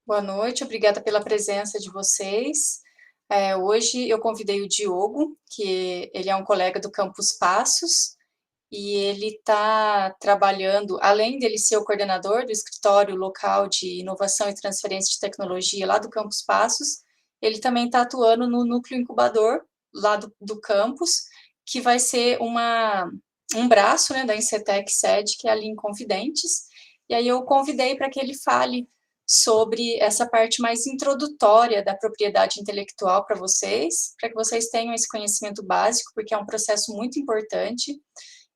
Boa noite, obrigada pela presença de vocês. Hoje eu convidei o Diogo, que ele é um colega do Campus Passos, e ele está trabalhando, além dele ser o coordenador do escritório local de inovação e transferência de tecnologia lá do Campus Passos, ele também está atuando no núcleo incubador lá do campus, que vai ser um braço, né, da Incetec Sede, que é ali em Confidentes. E aí eu convidei para que ele fale sobre essa parte mais introdutória da propriedade intelectual para que vocês tenham esse conhecimento básico, porque é um processo muito importante.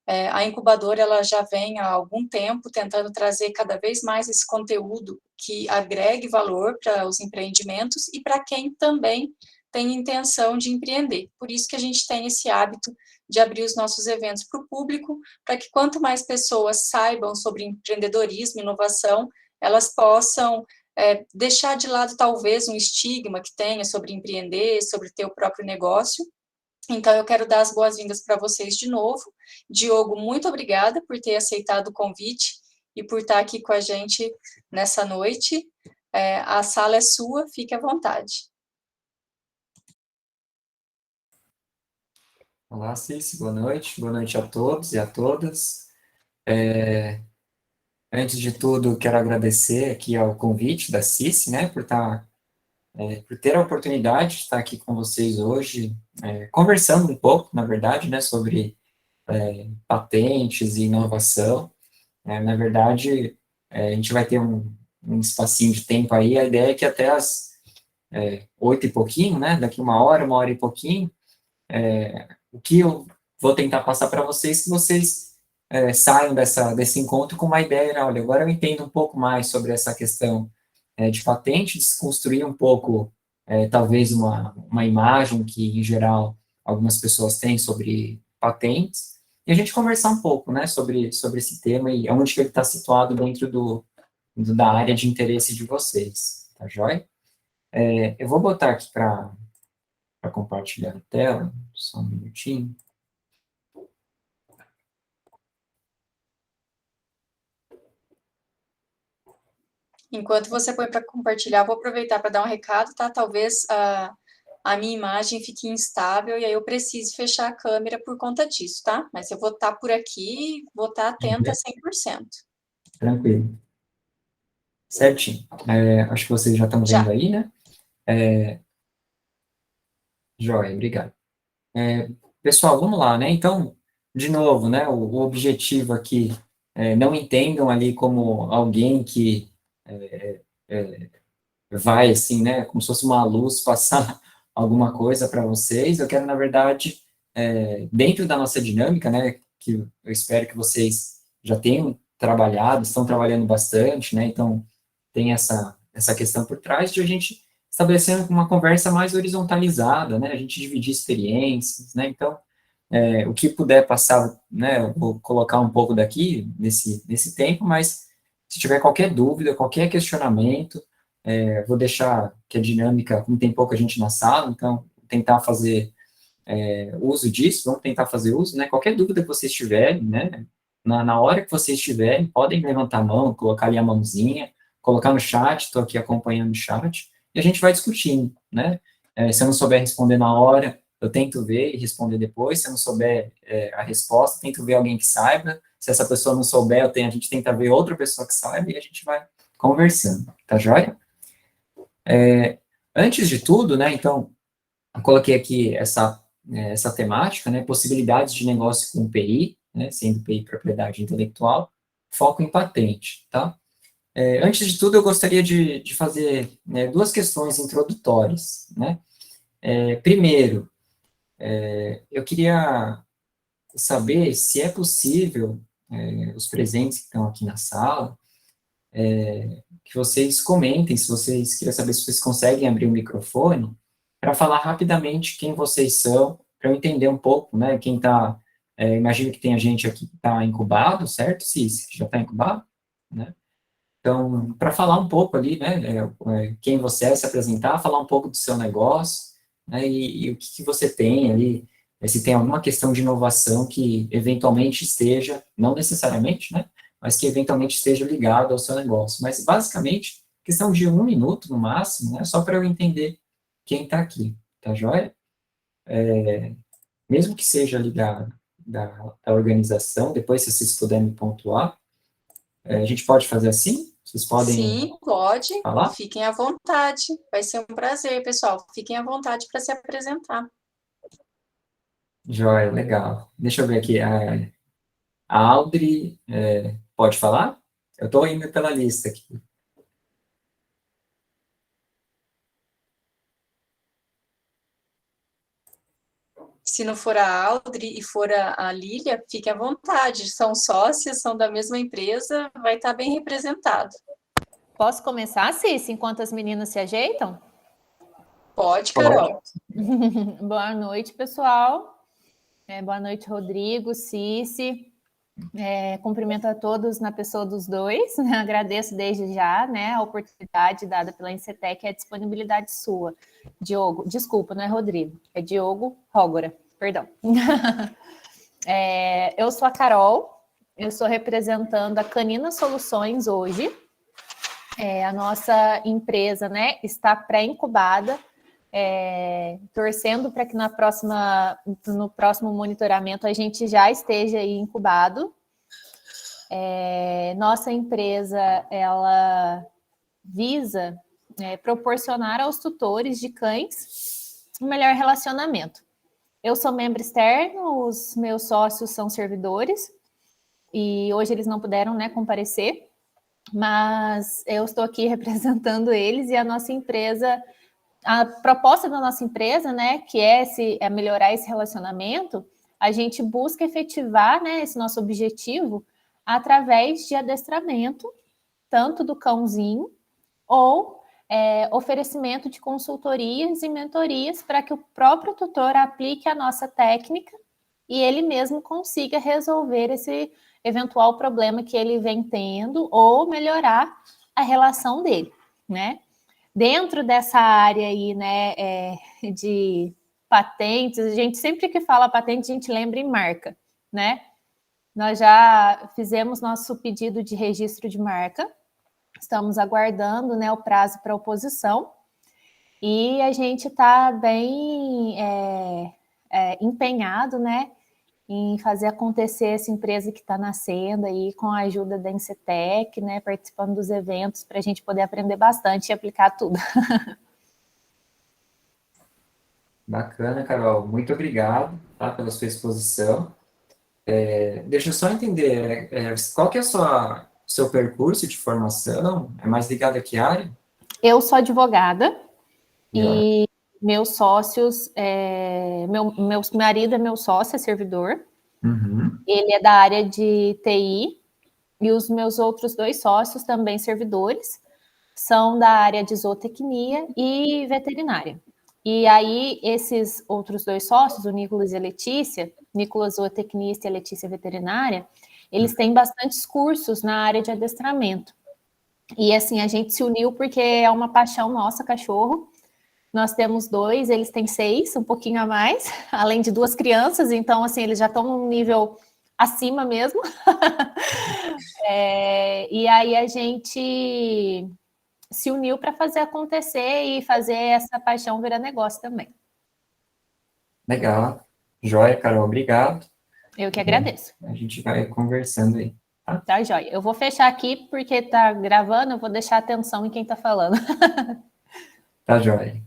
A incubadora ela já vem há algum tempo tentando trazer cada vez mais esse conteúdo que agregue valor para os empreendimentos e para quem também tem intenção de empreender. Por isso que a gente tem esse hábito de abrir os nossos eventos para o público, para que quanto mais pessoas saibam sobre empreendedorismo, inovação, elas possam deixar de lado talvez um estigma que tenha sobre empreender, sobre ter o próprio negócio. Então, eu quero dar as boas-vindas para vocês de novo. Diogo, muito obrigada por ter aceitado o convite e por estar aqui com a gente nessa noite. A sala é sua, fique à vontade. Olá, Cici, boa noite a todos e a todas. Antes de tudo, quero agradecer aqui ao convite da Cici, né, por ter a oportunidade de estar aqui com vocês hoje, conversando um pouco, na verdade, né, sobre patentes e inovação. Na verdade, a gente vai ter um espacinho de tempo aí, a ideia é que até as 8 e pouquinho, né, daqui uma hora e pouquinho, o que eu vou tentar passar para vocês, que vocês saiam desse encontro com uma ideia, olha, agora eu entendo um pouco mais sobre essa questão de patente, desconstruir um pouco, talvez, uma imagem que, em geral, algumas pessoas têm sobre patentes, e a gente conversar um pouco, né, sobre esse tema e onde que ele está situado dentro da área de interesse de vocês, tá joia? Eu vou botar aqui para compartilhar a tela, só um minutinho. Enquanto você põe para compartilhar, vou aproveitar para dar um recado, tá? Talvez a minha imagem fique instável e aí eu precise fechar a câmera por conta disso, tá? Mas eu vou estar por aqui, vou estar atenta 100%. Tranquilo. Certinho. Acho que vocês já estão vendo Já. aí, né? Joia, obrigado. Pessoal, vamos lá, né? Então, de novo, né? O objetivo aqui, não entendam ali como alguém que vai, assim, né? Como se fosse uma luz passar alguma coisa para vocês. Eu quero, na verdade, dentro da nossa dinâmica, né? Que eu espero que vocês já tenham trabalhado, estão trabalhando bastante, né? Então, tem essa questão por trás de a gente estabelecer uma conversa mais horizontalizada, né? A gente dividir experiências, né? Então, o que puder passar, né? Eu vou colocar um pouco daqui nesse tempo, mas se tiver qualquer dúvida, qualquer questionamento, vou deixar que a dinâmica, como tem pouca gente na sala, então tentar fazer uso disso, vamos tentar fazer uso, né? Qualquer dúvida que vocês tiverem, né? Na hora que vocês tiverem, podem levantar a mão, colocar ali a mãozinha, colocar no chat, estou aqui acompanhando o chat, e a gente vai discutindo, né? Se eu não souber responder na hora, eu tento ver e responder depois, se eu não souber a resposta, tento ver alguém que saiba, se essa pessoa não souber, a gente tenta ver outra pessoa que saiba, e a gente vai conversando, tá joia? Antes de tudo, né, então, eu coloquei aqui essa temática, né, possibilidades de negócio com PI, né, sendo PI propriedade intelectual, foco em patente, tá? Antes de tudo, eu gostaria de fazer, né, duas questões introdutórias, né? Primeiro, eu queria saber se é possível, os presentes que estão aqui na sala, que vocês comentem, se vocês, queria saber se vocês conseguem abrir o microfone, para falar rapidamente quem vocês são, para eu entender um pouco, né, quem está, imagino que tenha gente aqui que está incubado, certo, Cis, que já está incubado, né, então, para falar um pouco ali, né, quem você é, se apresentar, falar um pouco do seu negócio, né, e o que você tem ali, se tem alguma questão de inovação que eventualmente esteja, não necessariamente, né, mas que eventualmente esteja ligado ao seu negócio. Mas, basicamente, o questão de 1 minuto no máximo, né? Só para eu entender quem está aqui, tá joia? Mesmo que seja ali da organização, depois, se vocês puderem me pontuar, a gente pode fazer assim? Vocês podem Sim, pode. falar? Fiquem à vontade. Vai ser um prazer, pessoal. Fiquem à vontade para se apresentar. Joia, legal. Deixa eu ver aqui. A Audrey, pode falar? Eu estou indo pela lista aqui. Se não for a Audrey e for a Lília, fiquem à vontade. São sócias, são da mesma empresa, vai estar bem representado. Posso começar, Cici, enquanto as meninas se ajeitam? Pode, Carol. Boa noite, pessoal. Boa noite, Rodrigo, Cici. Cumprimento a todos na pessoa dos dois. Agradeço desde já, né, a oportunidade dada pela Incetec e a disponibilidade sua. Diogo, desculpa, não é Rodrigo, é Diogo Rógora, perdão. Eu sou a Carol, eu estou representando a Canina Soluções hoje. A nossa empresa, né, está pré-incubada, torcendo para que no próximo monitoramento a gente já esteja aí incubado. Nossa empresa, ela visa proporcionar aos tutores de cães um melhor relacionamento. Eu sou membro externo, os meus sócios são servidores, e hoje eles não puderam, né, comparecer, mas eu estou aqui representando eles e a nossa empresa. A proposta da nossa empresa, né, que é melhorar esse relacionamento, a gente busca efetivar, né, esse nosso objetivo através de adestramento, tanto do cãozinho, ou oferecimento de consultorias e mentorias para que o próprio tutor aplique a nossa técnica e ele mesmo consiga resolver esse eventual problema que ele vem tendo ou melhorar a relação dele, né? Dentro dessa área aí, né, de patentes, a gente sempre que fala patente, a gente lembra em marca, né? Nós já fizemos nosso pedido de registro de marca, estamos aguardando, né, o prazo para oposição, e a gente está bem empenhado, né, em fazer acontecer essa empresa que está nascendo aí com a ajuda da Incetec, né, participando dos eventos para a gente poder aprender bastante e aplicar tudo. Bacana, Carol. Muito obrigado, tá, pela sua exposição. Deixa eu só entender, qual que é seu percurso de formação? É mais ligado a que área? Eu sou advogada Joia. e meus sócios, meu marido é meu sócio, é servidor, Uhum. ele é da área de TI, e os meus outros 2 sócios, também servidores, são da área de zootecnia e veterinária. E aí, esses outros 2 sócios, o Nicolas e a Letícia, Nicolas zootecnista e a Letícia veterinária, eles têm bastantes cursos na área de adestramento. E assim, a gente se uniu porque é uma paixão nossa, cachorro. Nós temos 2, eles têm 6, um pouquinho a mais, além de 2 crianças, então assim, eles já estão num nível acima mesmo. E aí a gente se uniu para fazer acontecer e fazer essa paixão virar negócio também. Legal. Joia, Carol, obrigado. Eu que agradeço. A gente vai conversando aí. Tá, joia. Eu vou fechar aqui porque tá gravando, eu vou deixar atenção em quem tá falando. Tá, joia.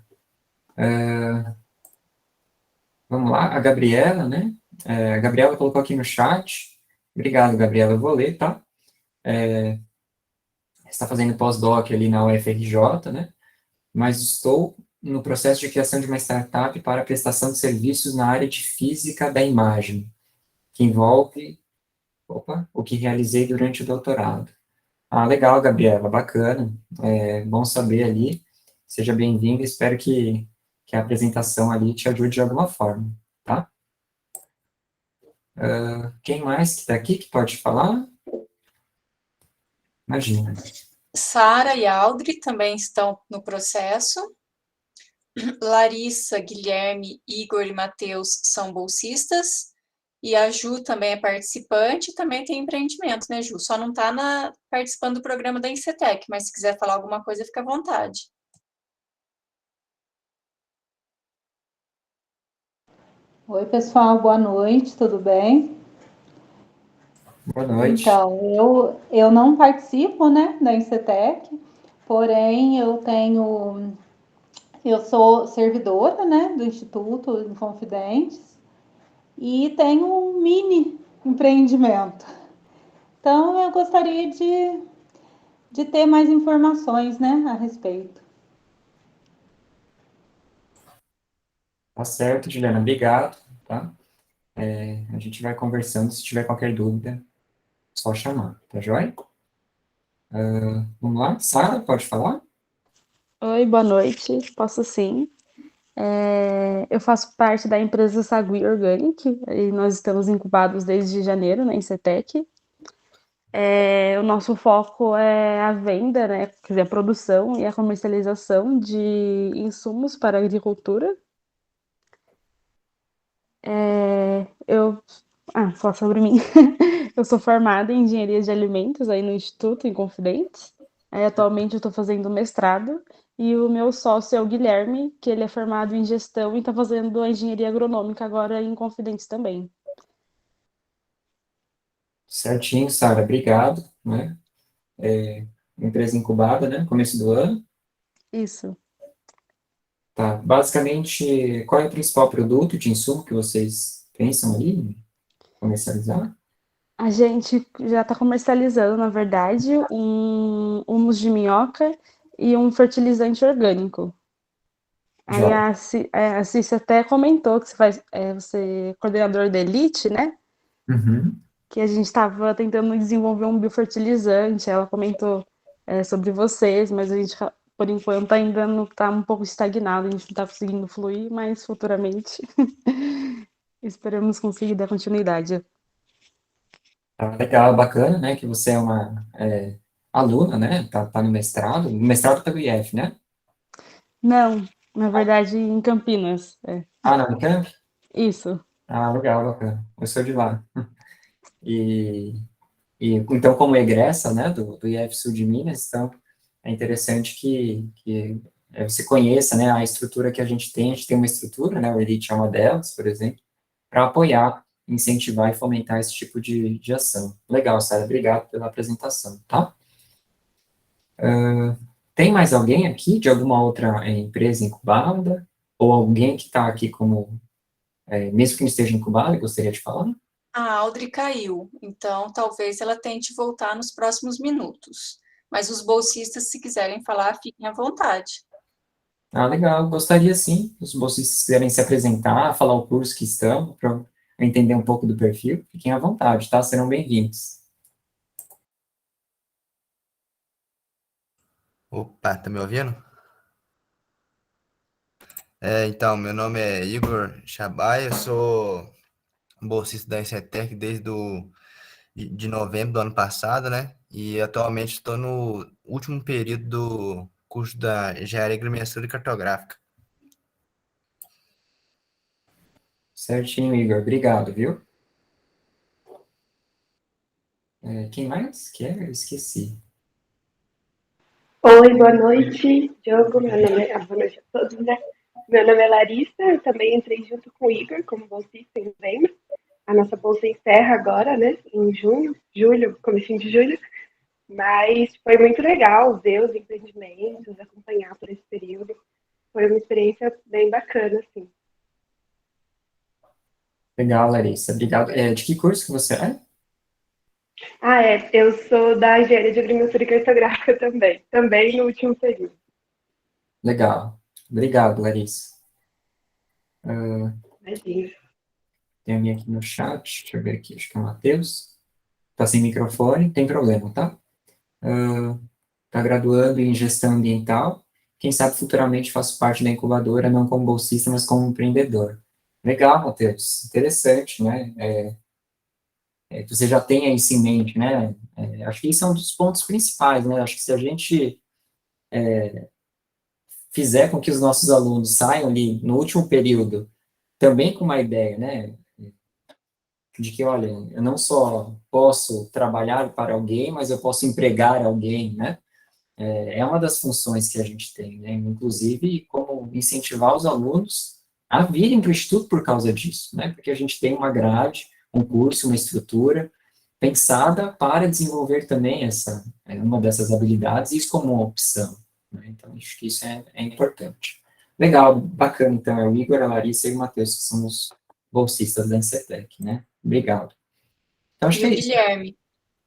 Vamos lá, a Gabriela, né? A Gabriela colocou aqui no chat. Obrigado, Gabriela. Eu vou ler, tá? Está fazendo pós-doc ali na UFRJ, né? Mas estou no processo de criação de uma startup para prestação de serviços na área de física da imagem, que envolve o que realizei durante o doutorado. Ah, legal, Gabriela, bacana. Bom saber ali. Seja bem-vinda, espero que a apresentação ali te ajude de alguma forma, tá? Quem mais que está aqui que pode falar? Imagina. Sara e Audrey também estão no processo. Larissa, Guilherme, Igor e Matheus são bolsistas. E a Ju também é participante e também tem empreendimento, né, Ju? Só não está participando do programa da Incetec, mas se quiser falar alguma coisa, fica à vontade. Oi, pessoal, boa noite, tudo bem? Boa noite. Então, eu não participo, né, da Incetec, porém eu sou servidora, né, do Instituto Inconfidentes e tenho um mini empreendimento. Então, eu gostaria de ter mais informações, né, a respeito. Tá certo, Juliana, obrigado, tá? A gente vai conversando, se tiver qualquer dúvida, só chamar, tá joia? Vamos lá, Sara, pode falar? Oi, boa noite. Posso sim. Eu faço parte da empresa Sagui Organic e nós estamos incubados desde janeiro na Incetec. O nosso foco é a venda, né, quer dizer, a produção e a comercialização de insumos para a agricultura. Falar sobre mim. Eu sou formada em engenharia de alimentos aí no Instituto Inconfidentes. Aí, atualmente eu estou fazendo mestrado e o meu sócio é o Guilherme, que ele é formado em gestão e está fazendo a engenharia agronômica agora em Inconfidentes também. Certinho, Sara, obrigado, né? Empresa incubada, né? Começo do ano. Isso. Tá, basicamente, qual é o principal produto de insumo que vocês pensam ali em comercializar? A gente já está comercializando, na verdade, um humus de minhoca e um fertilizante orgânico. Aí Joia. a Cícia até comentou que você é coordenador da Elite, né? Uhum. Que a gente estava tentando desenvolver um biofertilizante. Ela comentou sobre vocês, mas a gente, por enquanto, ainda não está um pouco estagnado, a gente não está conseguindo fluir, mas futuramente esperamos conseguir dar continuidade. Tá legal, bacana, né? Que você é uma aluna, né? Tá no mestrado pelo IF, né? Não, na verdade, em Campinas. Ah, na Unicamp? Isso. Ah, legal, bacana. Eu sou de lá. E, então, como egressa, né, do IF Sul de Minas, então, é interessante que você conheça, né, a estrutura que a gente tem uma estrutura, né, o Elite é uma delas, por exemplo, para apoiar, incentivar e fomentar esse tipo de ação. Legal, Sara, obrigado pela apresentação, tá? Tem mais alguém aqui de alguma outra empresa incubada? Ou alguém que está aqui como, mesmo que não esteja incubado, gostaria de falar? A Audrey caiu, então talvez ela tente voltar nos próximos minutos. Mas os bolsistas, se quiserem falar, fiquem à vontade. Ah, legal, gostaria sim, os bolsistas quiserem se apresentar, falar o curso que estão, para eu entender um pouco do perfil, fiquem à vontade, tá? Serão bem-vindos. Opa, tá me ouvindo? Então, meu nome é Igor Chabai, eu sou bolsista da Incetec de novembro do ano passado, né? E atualmente estou no último período do curso da Engenharia Agrimensura e Cartográfica. Certinho, Igor, obrigado, viu? Quem mais quer? Eu esqueci. Oi, boa noite, Diogo. Boa noite a todos, né? Meu nome é Larissa, eu também entrei junto com o Igor como bolsista em novembro. A nossa bolsa encerra agora, né? Em julho, comecinho de julho. Mas foi muito legal ver os empreendimentos, acompanhar por esse período. Foi uma experiência bem bacana, assim. Legal, Larissa, obrigado. De que curso que você é? Eu sou da Engenharia de Agrimensura e Cartográfica também no último período. Legal, obrigado, Larissa. Imagina. Tem alguém aqui no chat, deixa eu ver aqui, acho que é o Matheus. Tá sem microfone, tem problema, tá? Tá graduando em gestão ambiental. Quem sabe futuramente faço parte da incubadora, não como bolsista, mas como empreendedor. Legal, Matheus, interessante, né? Você já tem isso em mente, né? Acho que isso é um dos pontos principais, né? Acho que se a gente fizer com que os nossos alunos saiam ali no último período também com uma ideia, né? de que, olha, eu não só posso trabalhar para alguém, mas eu posso empregar alguém, né? É uma das funções que a gente tem, né? Inclusive, como incentivar os alunos a virem para o Instituto por causa disso, né? Porque a gente tem uma grade, um curso, uma estrutura pensada para desenvolver também uma dessas habilidades, isso como uma opção, né? Então, acho que isso é importante. Legal, bacana, então, é o Igor, a Larissa e o Matheus, que são os bolsistas da Encetec, né? Obrigado. Então, acho E que o é isso. Guilherme?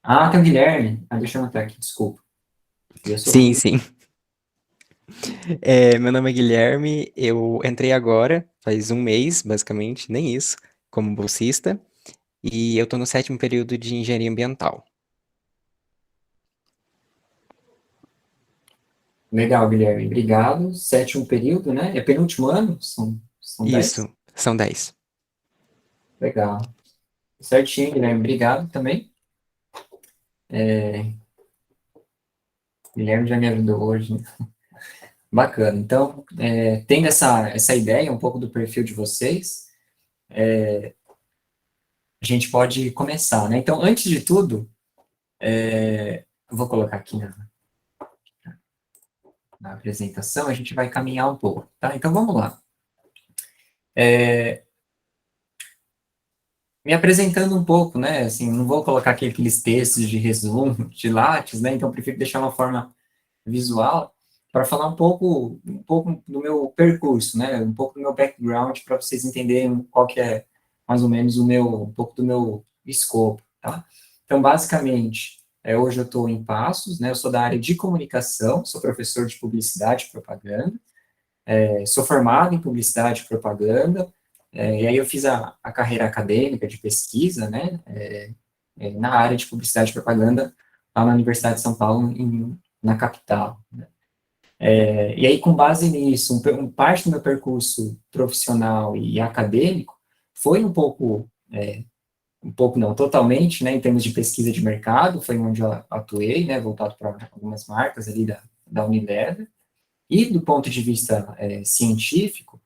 Ah, tem o Guilherme. Deixa eu anotar aqui, desculpa. Eu sou Sim, sim. Meu nome é Guilherme, eu entrei agora, faz um mês, basicamente, nem isso, como bolsista, e eu estou no 7º período de engenharia ambiental. Legal, Guilherme, obrigado. 7º período, né? É penúltimo ano? São 10? Isso, são 10. Legal. Certinho, Guilherme, obrigado também. Guilherme já me ajudou hoje, né? Bacana. Então, tendo essa ideia, um pouco do perfil de vocês, a gente pode começar, né? Então, antes de tudo, eu vou colocar aqui na apresentação, a gente vai caminhar um pouco, tá? Então, vamos lá. Me apresentando um pouco, né? Assim, não vou colocar aqui aqueles textos de resumo, de lattes, né? Então, prefiro deixar uma forma visual para falar um pouco do meu percurso, né? Um pouco do meu background para vocês entenderem qual que é mais ou menos um pouco do meu escopo, tá? Então, basicamente, hoje eu estou em Passos, né? Eu sou da área de comunicação, sou professor de publicidade e propaganda, sou formado em publicidade e propaganda, e aí eu fiz a carreira acadêmica de pesquisa, né? Na área de publicidade e propaganda lá na Universidade de São Paulo, na capital, né? E aí, com base nisso, parte do meu percurso profissional e acadêmico foi um pouco não, totalmente, né, em termos de pesquisa de mercado, foi onde eu atuei, né, voltado para algumas marcas ali da Unilever, e do ponto de vista científico,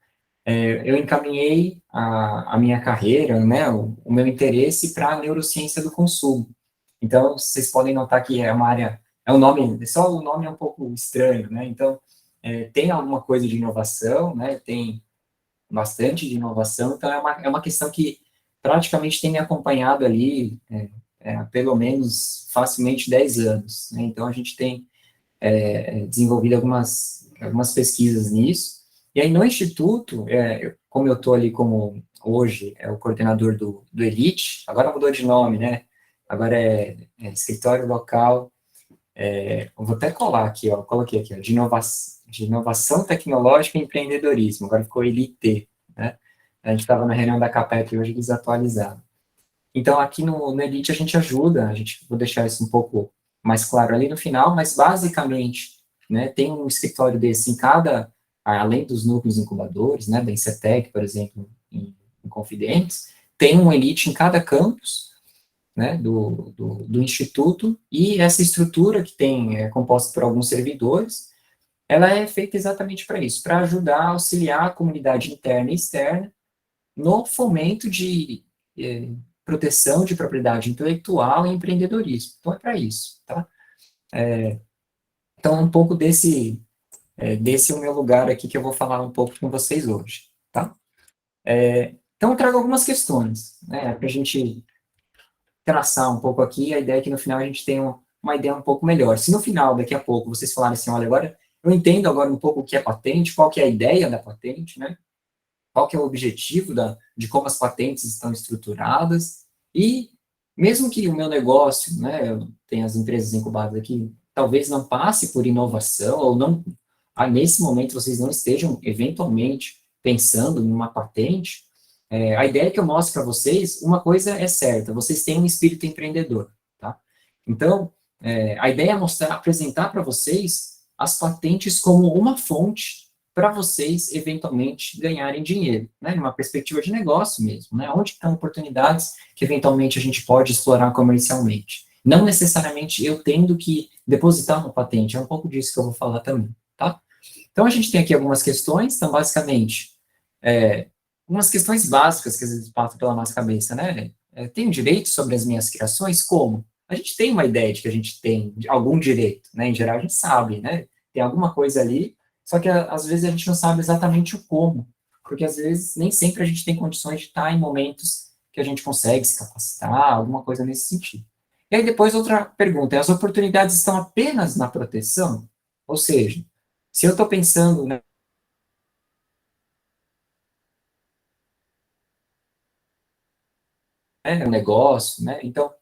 eu encaminhei a minha carreira, né, o meu interesse para a neurociência do consumo. Então, vocês podem notar que é uma área, só o nome é um pouco estranho, né, então, tem alguma coisa de inovação, né, tem bastante de inovação, então é uma questão que praticamente tem me acompanhado ali, há pelo menos facilmente 10 anos, né, então a gente tem desenvolvido algumas pesquisas nisso, e aí no Instituto, como eu estou ali como, hoje, o coordenador do Elite, agora mudou de nome, né, agora é Escritório Local, eu vou até colar aqui, ó, coloquei aqui, ó, de inovação tecnológica e empreendedorismo, agora ficou Elite, né, a gente estava na reunião da CAPEP hoje, eles atualizaram. Então, aqui no Elite a gente ajuda, vou deixar isso um pouco mais claro ali no final, mas basicamente, né, tem um escritório desse além dos núcleos incubadores, né, da Encetec, por exemplo, em Confidentes, tem um Elite em cada campus, né, do Instituto, e essa estrutura que é composta por alguns servidores, ela é feita exatamente para isso, para ajudar a auxiliar a comunidade interna e externa no fomento de proteção de propriedade intelectual e empreendedorismo. Então, é para isso, tá? Então, um pouco desse o meu lugar aqui que eu vou falar um pouco com vocês hoje, tá? Então, eu trago algumas questões, né, para a gente traçar um pouco aqui, a ideia é que no final a gente tenha uma ideia um pouco melhor. Se no final, daqui a pouco, vocês falarem assim, olha, agora eu entendo agora um pouco o que é patente, qual que é a ideia da patente, né? Qual que é o objetivo de como as patentes estão estruturadas, e mesmo que o meu negócio, né, eu tenho as empresas incubadas aqui, talvez não passe por inovação, ou não, nesse momento vocês não estejam, eventualmente, pensando em uma patente, a ideia que eu mostro para vocês, uma coisa é certa, vocês têm um espírito empreendedor, tá? Então, a ideia é apresentar para vocês as patentes como uma fonte para vocês, eventualmente, ganharem dinheiro, né, numa perspectiva de negócio mesmo, né, onde estão oportunidades que, eventualmente, a gente pode explorar comercialmente. Não necessariamente eu tendo que depositar uma patente, é um pouco disso que eu vou falar também, tá? Então, a gente tem aqui algumas questões, então, basicamente, umas questões básicas que às vezes passam pela nossa cabeça, né, tenho direito sobre as minhas criações? Como? A gente tem uma ideia de que a gente tem algum direito, né? Em geral, a gente sabe, né? Tem alguma coisa ali, só que às vezes a gente não sabe exatamente o como, porque às vezes nem sempre a gente tem condições de estar em momentos que a gente consegue se capacitar, alguma coisa nesse sentido. E aí depois outra pergunta, as oportunidades estão apenas na proteção? Ou seja, se eu estou pensando, né, um negócio, né, então,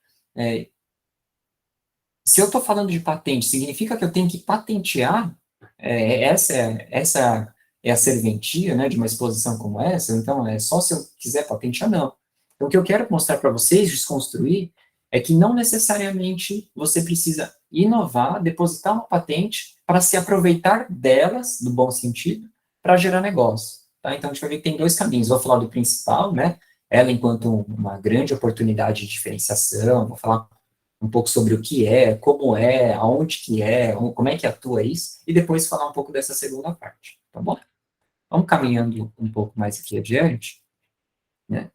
se eu estou falando de patente, significa que eu tenho que patentear? Essa é a serventia, né, de uma exposição como essa? Então, é só se eu quiser patentear? Não. Então, o que eu quero mostrar para vocês, desconstruir, é que não necessariamente você precisa inovar, depositar uma patente para se aproveitar delas, do bom sentido, para gerar negócio. Tá? Então, a gente vai ver que tem dois caminhos. Vou falar do principal, né, ela enquanto uma grande oportunidade de diferenciação, vou falar um pouco sobre o que é, como é, aonde que é, como é que atua isso, e depois falar um pouco dessa segunda parte, tá bom? Vamos caminhando um pouco mais aqui adiante, né?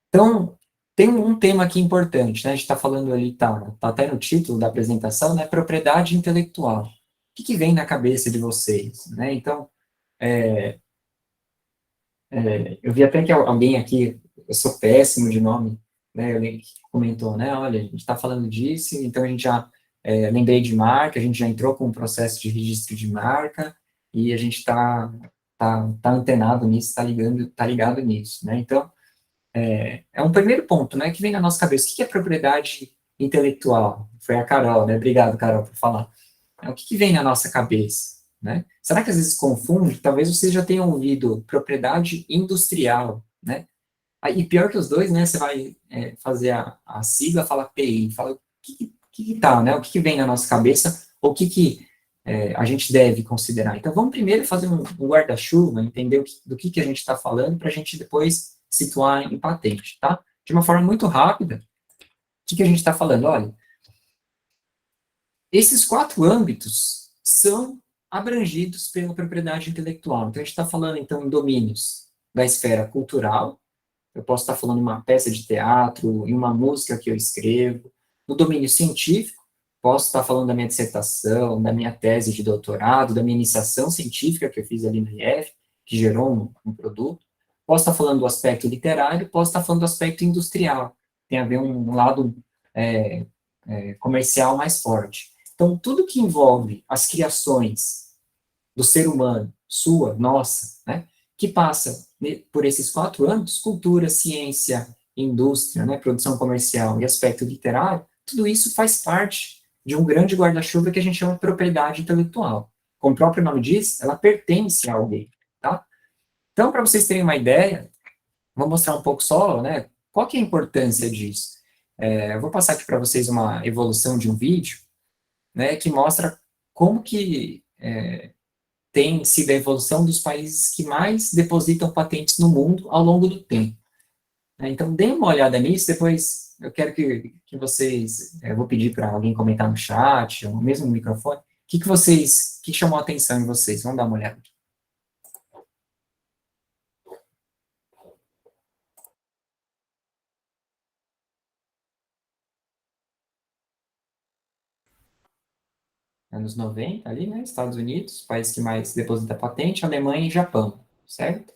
Então, tem um tema aqui importante, né? A gente está falando ali, tá até no título da apresentação, né? Propriedade intelectual. O que vem na cabeça de vocês, né? Então, eu vi até que alguém aqui, eu sou péssimo de nome, né, alguém que comentou, né, olha, a gente está falando disso, então a gente já, lembrei de marca, a gente já entrou com um processo de registro de marca, e a gente tá antenado nisso, tá ligado nisso, né, então, é um primeiro ponto, né, que vem na nossa cabeça, o que é propriedade intelectual? Foi a Carol, né, obrigado, Carol, por falar. O que vem na nossa cabeça? Né? Será que às vezes confunde? Talvez vocês já tenham ouvido propriedade industrial, né? E pior que os dois, né? Você vai fazer a sigla, fala PI, fala o que tá, né? O que vem na nossa cabeça, ou o que a gente deve considerar. Então, vamos primeiro fazer um guarda-chuva, entender do que a gente está falando, para a gente depois situar em patente, tá? De uma forma muito rápida, o que a gente está falando? Olha, esses 4 âmbitos são abrangidos pela propriedade intelectual. Então, a gente está falando, então, em domínios da esfera cultural, eu posso estar falando em uma peça de teatro, em uma música que eu escrevo. No domínio científico, posso estar falando da minha dissertação, da minha tese de doutorado, da minha iniciação científica que eu fiz ali no IF, que gerou um produto. Posso estar falando do aspecto literário, posso estar falando do aspecto industrial. Tem a ver um lado comercial mais forte. Então, tudo que envolve as criações do ser humano, sua, nossa, né, que passa por esses 4 âmbitos, cultura, ciência, indústria, né, produção comercial e aspecto literário, tudo isso faz parte de um grande guarda-chuva que a gente chama de propriedade intelectual. Como o próprio nome diz, ela pertence a alguém, tá? Então, para vocês terem uma ideia, vou mostrar um pouco só, né, qual que é a importância disso. Eu vou passar aqui para vocês uma evolução de um vídeo, né, que mostra como que tem sido a evolução dos países que mais depositam patentes no mundo ao longo do tempo. Então, deem uma olhada nisso, depois eu quero que vocês, eu vou pedir para alguém comentar no chat, ou mesmo no microfone, o que chamou a atenção em vocês? Vamos dar uma olhada. Anos 90, ali, né? Estados Unidos, país que mais deposita patente, Alemanha e Japão, certo?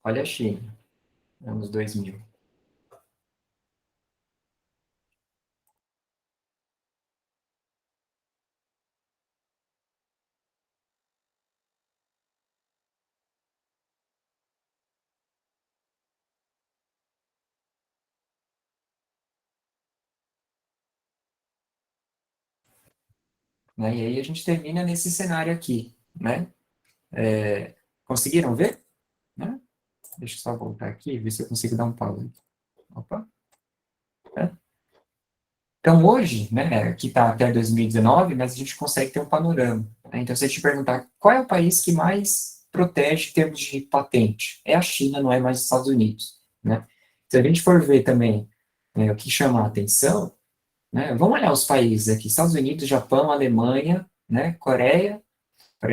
Olha a China, anos 2000. Né? E aí a gente termina nesse cenário aqui, né? Conseguiram ver? Né? Deixa eu só voltar aqui, ver se eu consigo dar um pause. Opa. Então, hoje, né, que está até 2019, mas a gente consegue ter um panorama. Né? Então, se eu te perguntar qual é o país que mais protege em termos de patente, é a China, não é mais os Estados Unidos. Né? Se a gente for ver também o que chama a atenção, né? Vamos olhar os países aqui, Estados Unidos, Japão, Alemanha, né? Coreia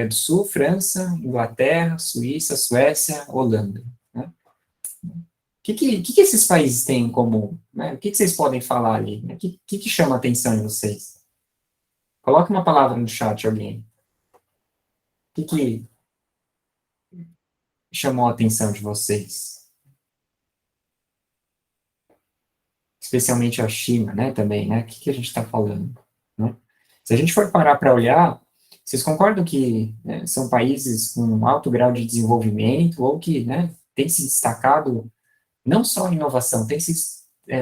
do Sul, França, Inglaterra, Suíça, Suécia, Holanda, né? O que esses países têm em comum, né? O que vocês podem falar ali, né? O que chama a atenção em vocês? Coloque uma palavra no chat, alguém. O que chamou a atenção de vocês? Especialmente a China, né, também, né? O que a gente está falando, né? Se a gente for parar para olhar, vocês concordam que, né, são países com alto grau de desenvolvimento ou que, né, têm se destacado não só em inovação,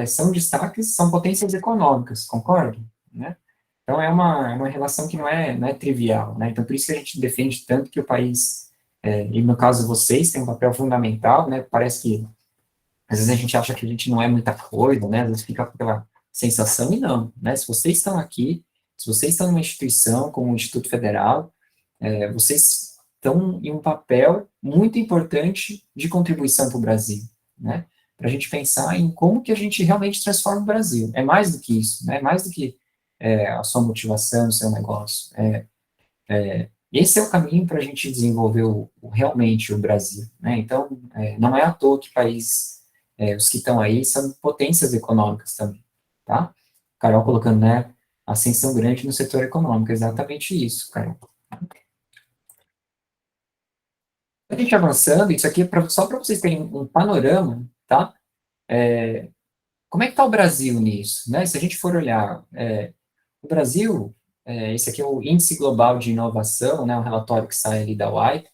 são destaques, são potências econômicas, concordam? Né? Então, é uma relação que não é trivial, né? Então, por isso que a gente defende tanto que o país, e no caso vocês, tem um papel fundamental, né? Parece que, às vezes a gente acha que a gente não é muita coisa, né? Às vezes fica pela sensação, e não, né? Se vocês estão aqui, se vocês estão numa instituição como o Instituto Federal, vocês estão em um papel muito importante de contribuição para o Brasil, né? Para a gente pensar em como que a gente realmente transforma o Brasil. É mais do que isso, né? É mais do que a sua motivação, o seu negócio. Esse é o caminho para a gente desenvolver realmente o Brasil, né? Então, não é à toa que os que estão aí são potências econômicas também, tá? Carol colocando, né, ascensão grande no setor econômico, exatamente isso, Carol. A gente avançando, isso aqui é só para vocês terem um panorama, tá? Como é que está o Brasil nisso, né? Se a gente for olhar, o Brasil, esse aqui é o Índice Global de Inovação, né, um relatório que sai ali da WIPE,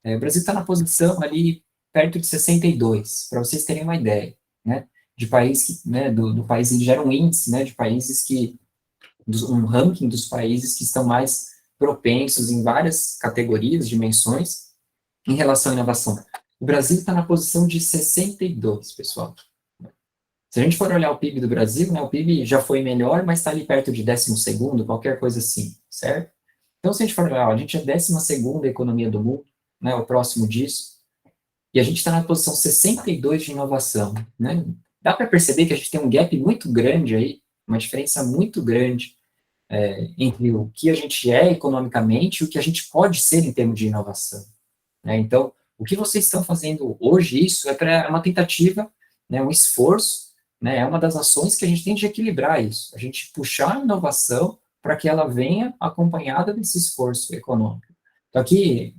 o Brasil está na posição ali perto de 62, para vocês terem uma ideia, né, de país que, né, do país, ele gera um índice, né, de países um ranking dos países que estão mais propensos em várias categorias, dimensões, em relação à inovação. O Brasil está na posição de 62, pessoal. Se a gente for olhar o PIB do Brasil, né, o PIB já foi melhor, mas está ali perto de 12º, qualquer coisa assim, certo? Então, se a gente for olhar, a gente é 12ª economia do mundo, né, o próximo disso, e a gente está na posição 62 de inovação, né? Dá para perceber que a gente tem um gap muito grande aí, uma diferença muito grande entre o que a gente é economicamente e o que a gente pode ser em termos de inovação, né? Então, o que vocês estão fazendo hoje, isso é uma tentativa, né, um esforço, né, é uma das ações que a gente tem de equilibrar isso, a gente puxar a inovação para que ela venha acompanhada desse esforço econômico. Então, aqui,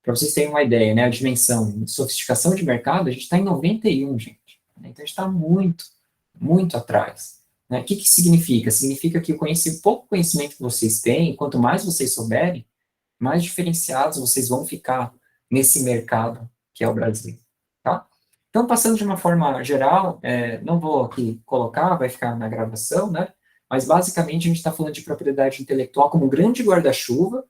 para vocês terem uma ideia, né, a dimensão de sofisticação de mercado, a gente está em 91, gente. Então, a gente está muito, muito atrás. Né? O que significa? Significa que o pouco conhecimento que vocês têm, quanto mais vocês souberem, mais diferenciados vocês vão ficar nesse mercado que é o Brasil. Tá? Então, passando de uma forma geral, não vou aqui colocar, vai ficar na gravação, né? Mas, basicamente, a gente está falando de propriedade intelectual como um grande guarda-chuva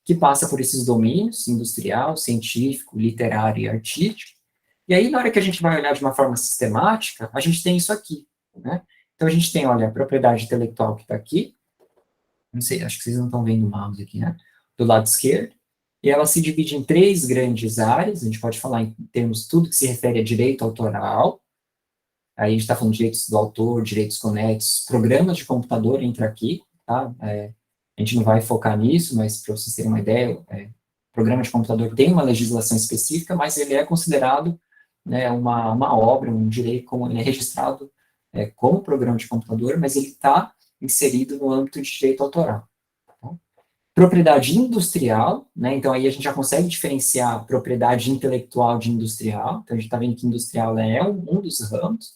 que passa por esses domínios, industrial, científico, literário e artístico. E aí, na hora que a gente vai olhar de uma forma sistemática, a gente tem isso aqui, né? Então, a gente tem, olha, a propriedade intelectual que está aqui, não sei, acho que vocês não estão vendo o mouse aqui, né? Do lado esquerdo, e ela se divide em 3 grandes áreas, a gente pode falar em termos de tudo que se refere a direito autoral, aí a gente está falando de direitos do autor, direitos conexos, programas de computador entra aqui, tá? A gente não vai focar nisso, mas para vocês terem uma ideia, programa de computador tem uma legislação específica, mas ele é considerado, né, uma obra, um direito, como ele é registrado como programa de computador, mas ele está inserido no âmbito de direito autoral. Tá? Propriedade industrial, né, então aí a gente já consegue diferenciar propriedade intelectual de industrial, então a gente está vendo que industrial é um dos ramos,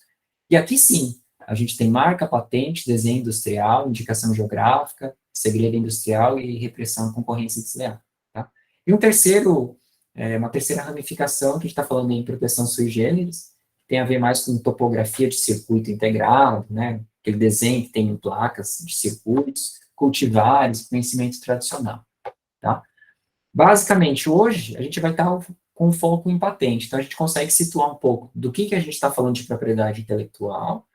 e aqui sim, a gente tem marca, patente, desenho industrial, indicação geográfica, segredo industrial e repressão à concorrência desleal. Tá? E uma terceira ramificação, que a gente está falando em proteção sui generis, tem a ver mais com topografia de circuito integrado, né, aquele desenho que tem em placas de circuitos, cultivares, conhecimento tradicional. Tá? Basicamente, hoje, a gente vai estar com foco em patente, então a gente consegue situar um pouco do que a gente está falando de propriedade intelectual,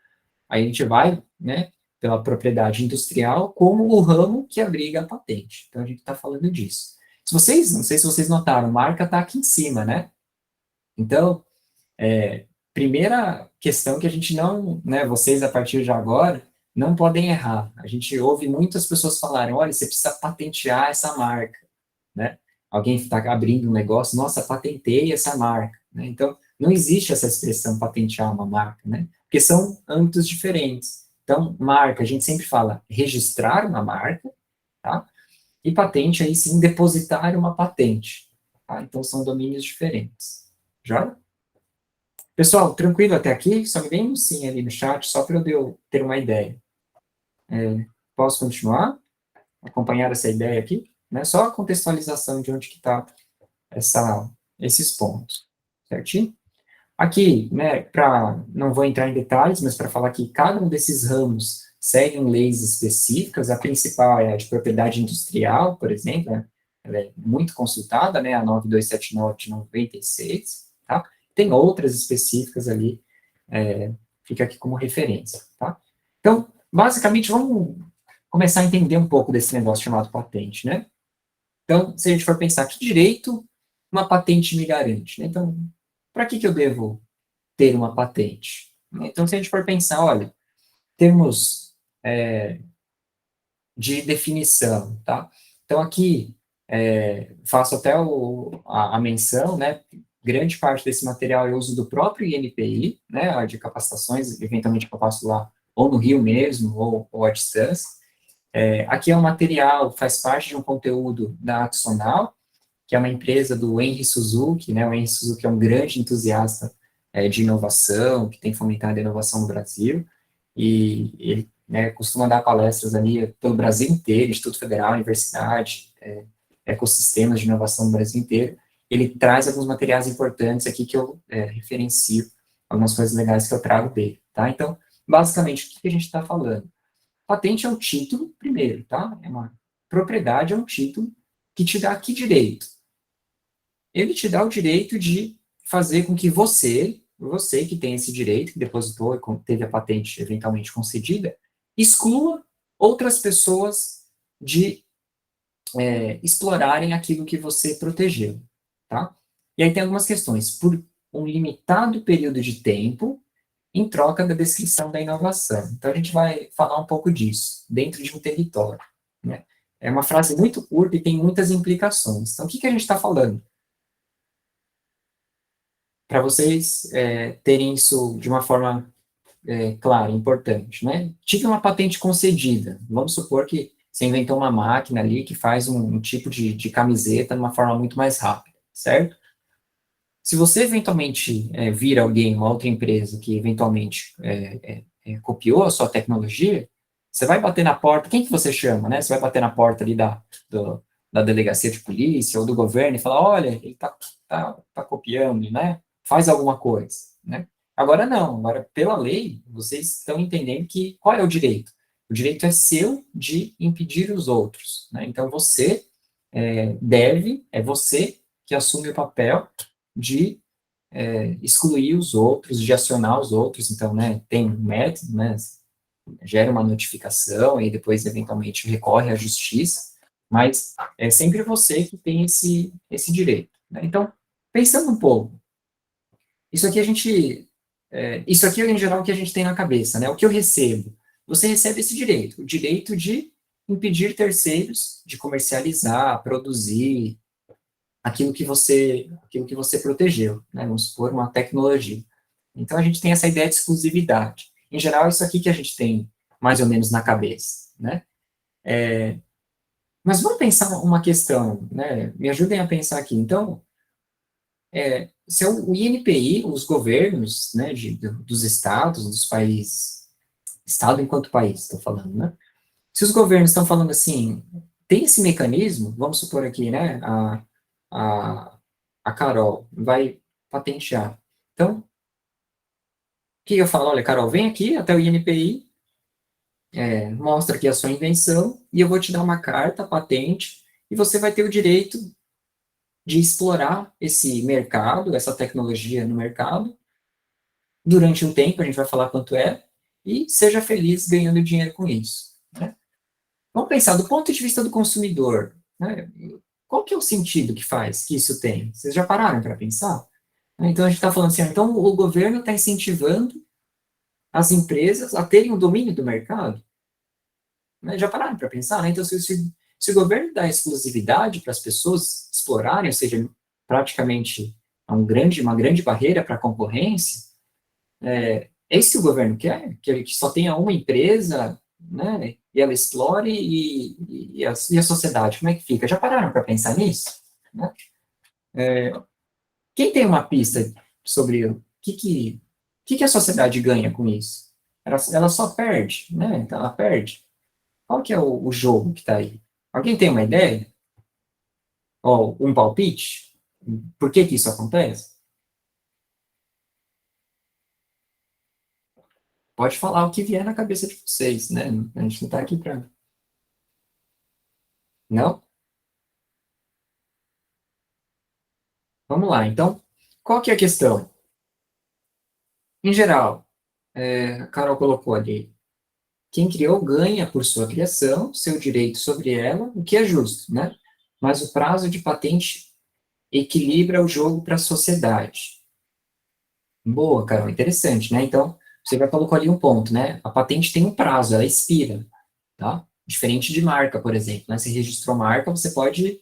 aí a gente vai, né, pela propriedade industrial, como o ramo que abriga a patente. Então, a gente está falando disso. Não sei se vocês notaram, marca está aqui em cima, né? Então, primeira questão que a gente não, né, vocês a partir de agora, não podem errar. A gente ouve muitas pessoas falarem, olha, você precisa patentear essa marca, né? Alguém está abrindo um negócio, nossa, patentei essa marca, né? Então, não existe essa expressão patentear uma marca, né? Porque são âmbitos diferentes. Então, marca, a gente sempre fala registrar uma marca, tá? E patente, aí sim, depositar uma patente, tá? Então, são domínios diferentes. Já? Pessoal, tranquilo até aqui? Só me deem um sim ali no chat, só para eu ter uma ideia. Posso continuar? Acompanhar essa ideia aqui? Né? Só a contextualização de onde que está esses pontos, certinho? Aqui, né, não vou entrar em detalhes, mas para falar que cada um desses ramos seguem leis específicas, a principal é a de propriedade industrial, por exemplo, né, ela é muito consultada, né, a 9279 de 96, tá? Tem outras específicas ali, fica aqui como referência, tá? Então, basicamente, vamos começar a entender um pouco desse negócio chamado patente, né? Então, se a gente for pensar, que direito uma patente me garante, né? Então, para que eu devo ter uma patente? Então, se a gente for pensar, olha, termos de definição, tá? Então, aqui, faço até a menção, né? Grande parte desse material eu uso do próprio INPI, né? De capacitações, eventualmente eu passo lá, ou no Rio mesmo, ou à distância. Aqui é um material, faz parte de um conteúdo da Axonal, que é uma empresa do Henry Suzuki, né? O Henry Suzuki é um grande entusiasta de inovação, que tem fomentado a inovação no Brasil, e ele, né, costuma dar palestras ali pelo Brasil inteiro, Instituto Federal, Universidade, ecossistemas de inovação no Brasil inteiro. Ele traz alguns materiais importantes aqui que eu referencio, algumas coisas legais que eu trago dele, tá? Então, basicamente, o que a gente está falando? Patente é um título, primeiro, tá? É uma propriedade, é um título que te dá que direito? Ele te dá o direito de fazer com que você que tem esse direito, que depositou e teve a patente eventualmente concedida, exclua outras pessoas de explorarem aquilo que você protegeu, tá? E aí tem algumas questões. Por um limitado período de tempo, em troca da descrição da inovação. Então, a gente vai falar um pouco disso, dentro de um território, né? É uma frase muito curta e tem muitas implicações. Então, o que a gente está falando? Para vocês terem isso de uma forma clara, importante, né? Tive uma patente concedida. Vamos supor que você inventou uma máquina ali que faz um tipo de camiseta de uma forma muito mais rápida, certo? Se você eventualmente vir alguém, uma outra empresa que eventualmente copiou a sua tecnologia, você vai bater na porta, quem que você chama, né? Você vai bater na porta ali da delegacia de polícia ou do governo e falar, olha, ele tá copiando, né? Faz alguma coisa, né? Agora não, agora pela lei, vocês estão entendendo que, qual é o direito? O direito é seu de impedir os outros, né? Então você é você que assume o papel de excluir os outros, de acionar os outros, então, né, tem um método, né, gera uma notificação e depois, eventualmente, recorre à justiça, mas é sempre você que tem esse direito, né? Então, pensando um pouco, isso aqui em geral, o que a gente tem na cabeça, né, o que eu recebo? Você recebe esse direito, o direito de impedir terceiros de comercializar, produzir, aquilo que você protegeu, né? Vamos supor, uma tecnologia. Então, a gente tem essa ideia de exclusividade. Em geral, é isso aqui que a gente tem mais ou menos na cabeça, né? Mas vamos pensar uma questão, né? Me ajudem a pensar aqui. Então, se o INPI, os governos, né, dos estados, dos países, estado enquanto país, estou falando, né? Se os governos estão falando assim, tem esse mecanismo, vamos supor aqui, né, a Carol vai patentear. Então, o que eu falo? Olha, Carol, vem aqui até o INPI, mostra aqui a sua invenção, e eu vou te dar uma carta, patente, e você vai ter o direito de explorar esse mercado, essa tecnologia no mercado, durante um tempo, a gente vai falar quanto e seja feliz ganhando dinheiro com isso, né? Vamos pensar, do ponto de vista do consumidor, né? Qual que é o sentido que isso tem? Vocês já pararam para pensar? Então, a gente está falando assim, então o governo está incentivando as empresas a terem o domínio do mercado. né? Já pararam para pensar, né? Então, se o governo dá exclusividade para as pessoas explorarem, ou seja, praticamente uma grande barreira para a concorrência, é isso que o governo quer? Que só tenha uma empresa, né? E ela explore e a sociedade, como é que fica? Já pararam para pensar nisso? Né? Quem tem uma pista sobre o que a sociedade ganha com isso? Ela só perde, né? Então, ela perde. Qual que é o jogo que está aí? Alguém tem uma ideia? Ou um palpite? Por que isso acontece? Pode falar o que vier na cabeça de vocês, né? A gente não está aqui para... Não? Vamos lá, então, qual que é a questão? Em geral, a Carol colocou ali, quem criou ganha por sua criação, seu direito sobre ela, o que é justo, né? Mas o prazo de patente equilibra o jogo para a sociedade. Boa, Carol, interessante, né? Então, você já colocou ali um ponto, né? A patente tem um prazo, ela expira, tá? Diferente de marca, por exemplo, né? Você registrou marca, você pode,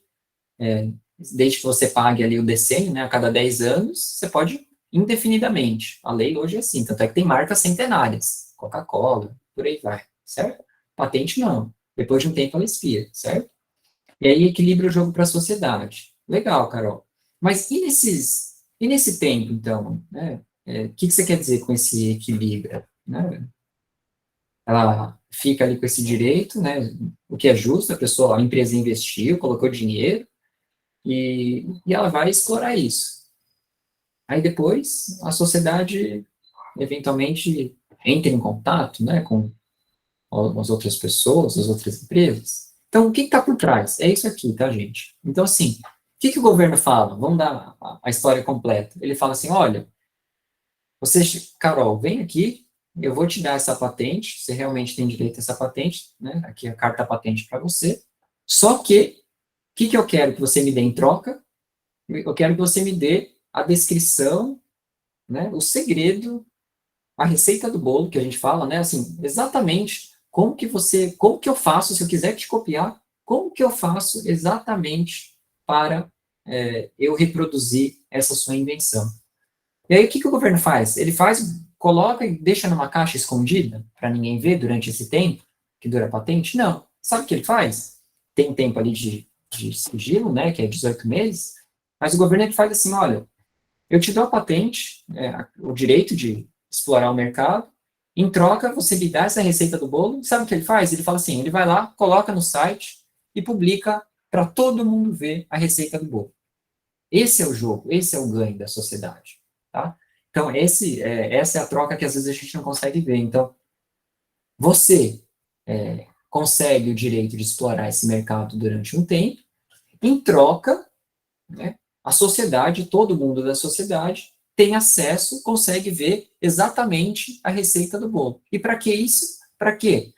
desde que você pague ali o decênio, né? A cada 10 anos, você pode indefinidamente. A lei hoje é assim, tanto é que tem marcas centenárias, Coca-Cola, por aí vai, certo? Patente não. Depois de um tempo ela expira, certo? E aí equilibra o jogo para a sociedade. Legal, Carol. Mas e nesse tempo, então, né? O que você quer dizer com esse equilíbrio, né? Ela fica ali com esse direito, né? O que é justo, a empresa investiu, colocou dinheiro, e ela vai explorar isso. Aí depois, a sociedade, eventualmente, entra em contato, né, com as outras pessoas, as outras empresas. Então, o que está por trás? É isso aqui, tá, gente? Então, assim, o que o governo fala? Vamos dar a história completa. Ele fala assim, olha, você, Carol, vem aqui, eu vou te dar essa patente, você realmente tem direito a essa patente, né? Aqui é a carta patente para você. Só que, o que eu quero que você me dê em troca? Eu quero que você me dê a descrição, né? O segredo, a receita do bolo que a gente fala, né? Assim, exatamente como que eu faço, se eu quiser te copiar, como que eu faço exatamente para eu reproduzir essa sua invenção. E aí, o que o governo faz? Ele coloca e deixa numa caixa escondida, para ninguém ver durante esse tempo, que dura a patente? Não. Sabe o que ele faz? Tem um tempo ali de sigilo, né, que é 18 meses, mas o governo ele faz assim, olha, eu te dou a patente, o direito de explorar o mercado, em troca, você me dá essa receita do bolo, sabe o que ele faz? Ele fala assim, ele vai lá, coloca no site e publica para todo mundo ver a receita do bolo. Esse é o jogo, esse é o ganho da sociedade, tá? Então, essa é a troca que às vezes a gente não consegue ver. Então, você consegue o direito de explorar esse mercado durante um tempo, em troca, né, a sociedade, todo mundo da sociedade, tem acesso, consegue ver exatamente a receita do bolo. E para que isso? Para quê?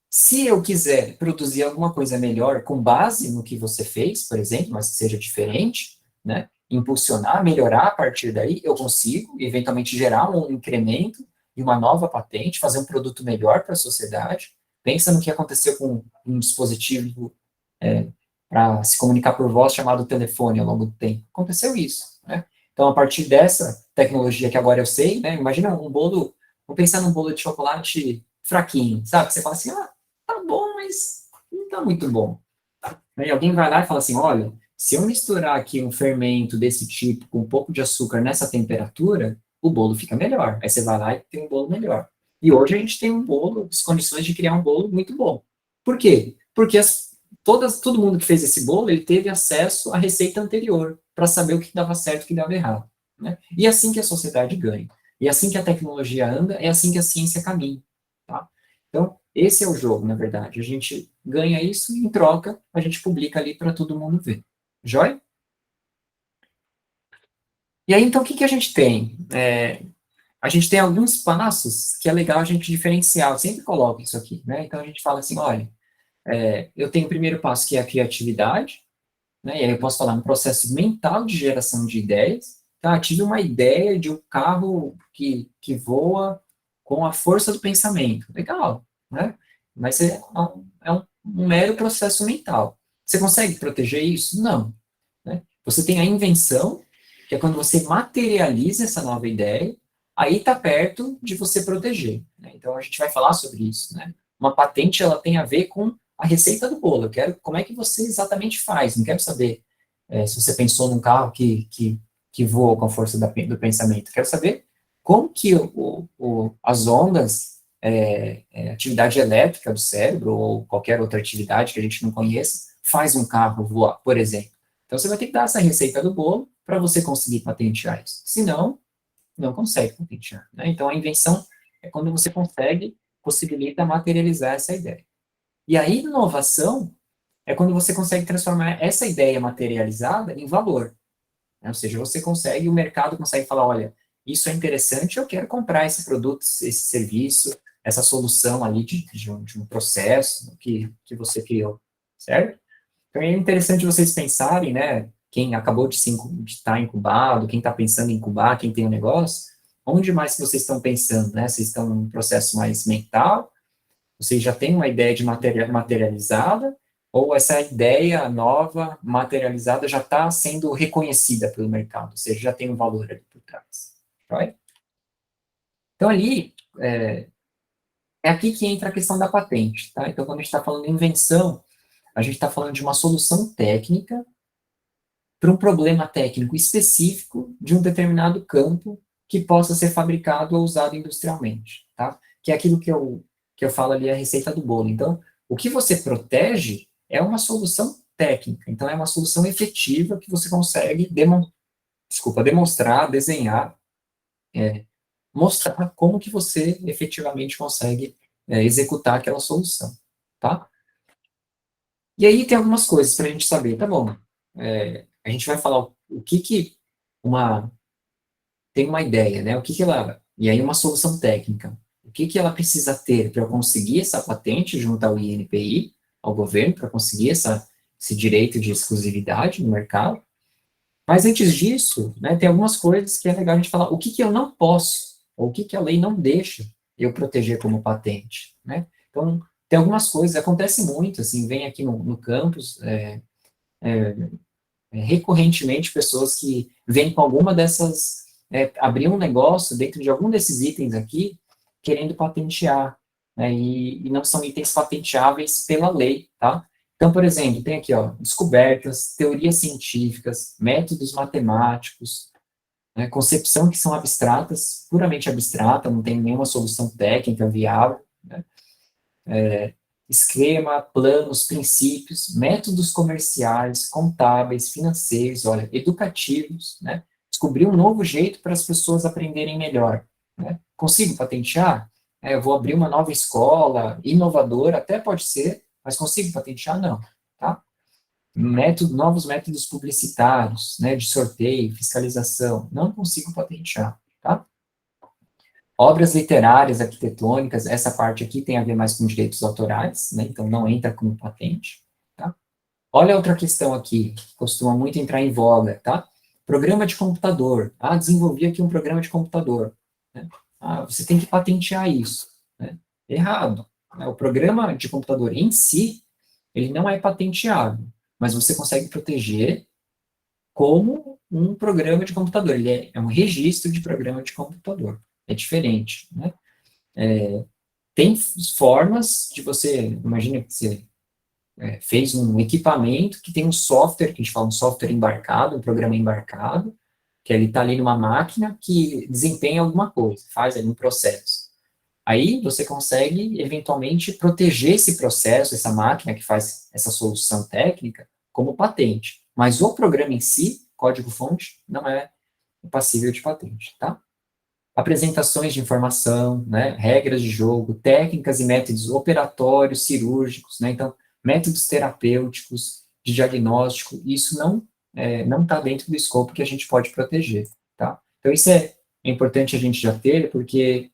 Se eu quiser produzir alguma coisa melhor com base no que você fez, por exemplo, mas que seja diferente, né, impulsionar, melhorar a partir daí, eu consigo, eventualmente, gerar um incremento e uma nova patente, fazer um produto melhor para a sociedade. Pensa no que aconteceu com um dispositivo para se comunicar por voz chamado telefone ao longo do tempo. Aconteceu isso, né? Então, a partir dessa tecnologia que agora eu sei, né, imagina um bolo, vou pensar num bolo de chocolate fraquinho, sabe? Você fala assim, tá bom, mas não tá muito bom. Aí alguém vai lá e fala assim, olha, se eu misturar aqui um fermento desse tipo com um pouco de açúcar nessa temperatura, o bolo fica melhor. Aí você vai lá e tem um bolo melhor. E hoje a gente tem um bolo, as condições de criar um bolo muito bom. Por quê? Porque todo mundo que fez esse bolo, ele teve acesso à receita anterior, para saber o que dava certo e o que dava errado. Né? E é assim que a sociedade ganha. E é assim que a tecnologia anda, é assim que a ciência caminha. Tá? Então, esse é o jogo, na verdade. A gente ganha isso e, em troca, a gente publica ali para todo mundo ver. Joia? E aí, então, o que a gente tem? A gente tem alguns passos que é legal a gente diferenciar. Eu sempre coloco isso aqui, né? Então, a gente fala assim, olha, eu tenho o primeiro passo, que é a criatividade, né? E aí eu posso falar no processo mental de geração de ideias. Tá? Tive uma ideia de um carro que voa com a força do pensamento. Legal, né? mas é um mero processo mental. Você consegue proteger isso? Não. Né? Você tem a invenção, que é quando você materializa essa nova ideia, aí está perto de você proteger. Né? Então, a gente vai falar sobre isso. Né? Uma patente, ela tem a ver com a receita do bolo. Eu quero como é que você exatamente faz. Não quero saber se você pensou num carro que voa com a força do pensamento. Eu quero saber como que as ondas, atividade elétrica do cérebro, ou qualquer outra atividade que a gente não conheça, faz um carro voar, por exemplo. Então, você vai ter que dar essa receita do bolo para você conseguir patentear isso. Senão, não consegue patentear. Né? Então, a invenção é quando você consegue, possibilita materializar essa ideia. E a inovação é quando você consegue transformar essa ideia materializada em valor. Né? Ou seja, você consegue, o mercado consegue falar, olha, isso é interessante, eu quero comprar esse produto, esse serviço, essa solução ali de um processo que você criou, certo? Então, é interessante vocês pensarem, né, quem acabou de estar incubado, quem está pensando em incubar, quem tem um negócio, onde mais que vocês estão pensando, né? Vocês estão num processo mais mental, vocês já têm uma ideia de materializada, ou essa ideia nova, materializada, já está sendo reconhecida pelo mercado, ou seja, já tem um valor ali por trás. Right? Então, ali, é aqui que entra a questão da patente. Tá? Então, quando a gente está falando de invenção, a gente está falando de uma solução técnica para um problema técnico específico de um determinado campo que possa ser fabricado ou usado industrialmente, tá? Que é aquilo que eu falo ali, a receita do bolo. Então, o que você protege é uma solução técnica, então é uma solução efetiva que você consegue demonstrar, desenhar, mostrar como que você efetivamente consegue executar aquela solução, tá? E aí tem algumas coisas para a gente saber, tá bom, a gente vai falar o que tem uma ideia, né, e aí uma solução técnica, o que ela precisa ter para eu conseguir essa patente junto ao INPI, ao governo, para conseguir esse direito de exclusividade no mercado. Mas antes disso, né, tem algumas coisas que é legal a gente falar, o que eu não posso, ou o que a lei não deixa eu proteger como patente, né? Então, tem algumas coisas, acontece muito, assim, vem aqui no campus, recorrentemente, pessoas que vêm com alguma dessas, abrir um negócio dentro de algum desses itens aqui, querendo patentear, né, e não são itens patenteáveis pela lei, tá? Então, por exemplo, tem aqui, ó, descobertas, teorias científicas, métodos matemáticos, né, concepção que são abstratas, puramente abstrata, não tem nenhuma solução técnica viável, né? Esquema, planos, princípios, métodos comerciais, contábeis, financeiros, olha, educativos, né? Descobrir um novo jeito para as pessoas aprenderem melhor, né? Consigo patentear? Eu vou abrir uma nova escola, inovadora, até pode ser, mas consigo patentear? Não, tá? Novos métodos publicitários, né, de sorteio, fiscalização, não consigo patentear, tá? Obras literárias, arquitetônicas, essa parte aqui tem a ver mais com direitos autorais, né, então não entra como patente, tá? Olha outra questão aqui, que costuma muito entrar em voga, tá? Programa de computador. Desenvolvi aqui um programa de computador. Né? Você tem que patentear isso. Né? Errado. Né? O programa de computador em si, ele não é patenteável, mas você consegue proteger como um programa de computador. Ele é um registro de programa de computador. É diferente, né? Tem formas de você, imagina que você fez um equipamento que tem um software, que a gente fala um software embarcado, um programa embarcado, que ele está ali numa máquina que desempenha alguma coisa, faz ali um processo. Aí você consegue, eventualmente, proteger esse processo, essa máquina que faz essa solução técnica, como patente. Mas o programa em si, código-fonte, não é passível de patente, tá? Apresentações de informação, né, regras de jogo, técnicas e métodos operatórios, cirúrgicos, né, então, métodos terapêuticos, de diagnóstico, isso não está dentro do escopo que a gente pode proteger, tá? Então, isso é importante a gente já ter, porque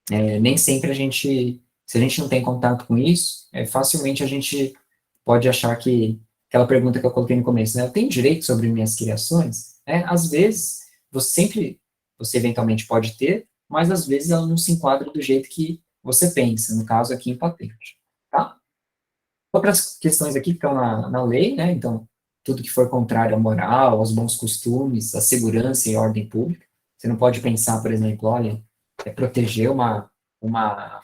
nem sempre se a gente não tem contato com isso, facilmente a gente pode achar que, aquela pergunta que eu coloquei no começo, né, eu tenho direito sobre minhas criações? Às vezes, você eventualmente pode ter, mas às vezes ela não se enquadra do jeito que você pensa, no caso aqui em patente, tá? Outras questões aqui que estão na lei, né? Então, tudo que for contrário à moral, aos bons costumes, à segurança e à ordem pública. Você não pode pensar, por exemplo, olha, proteger uma, uma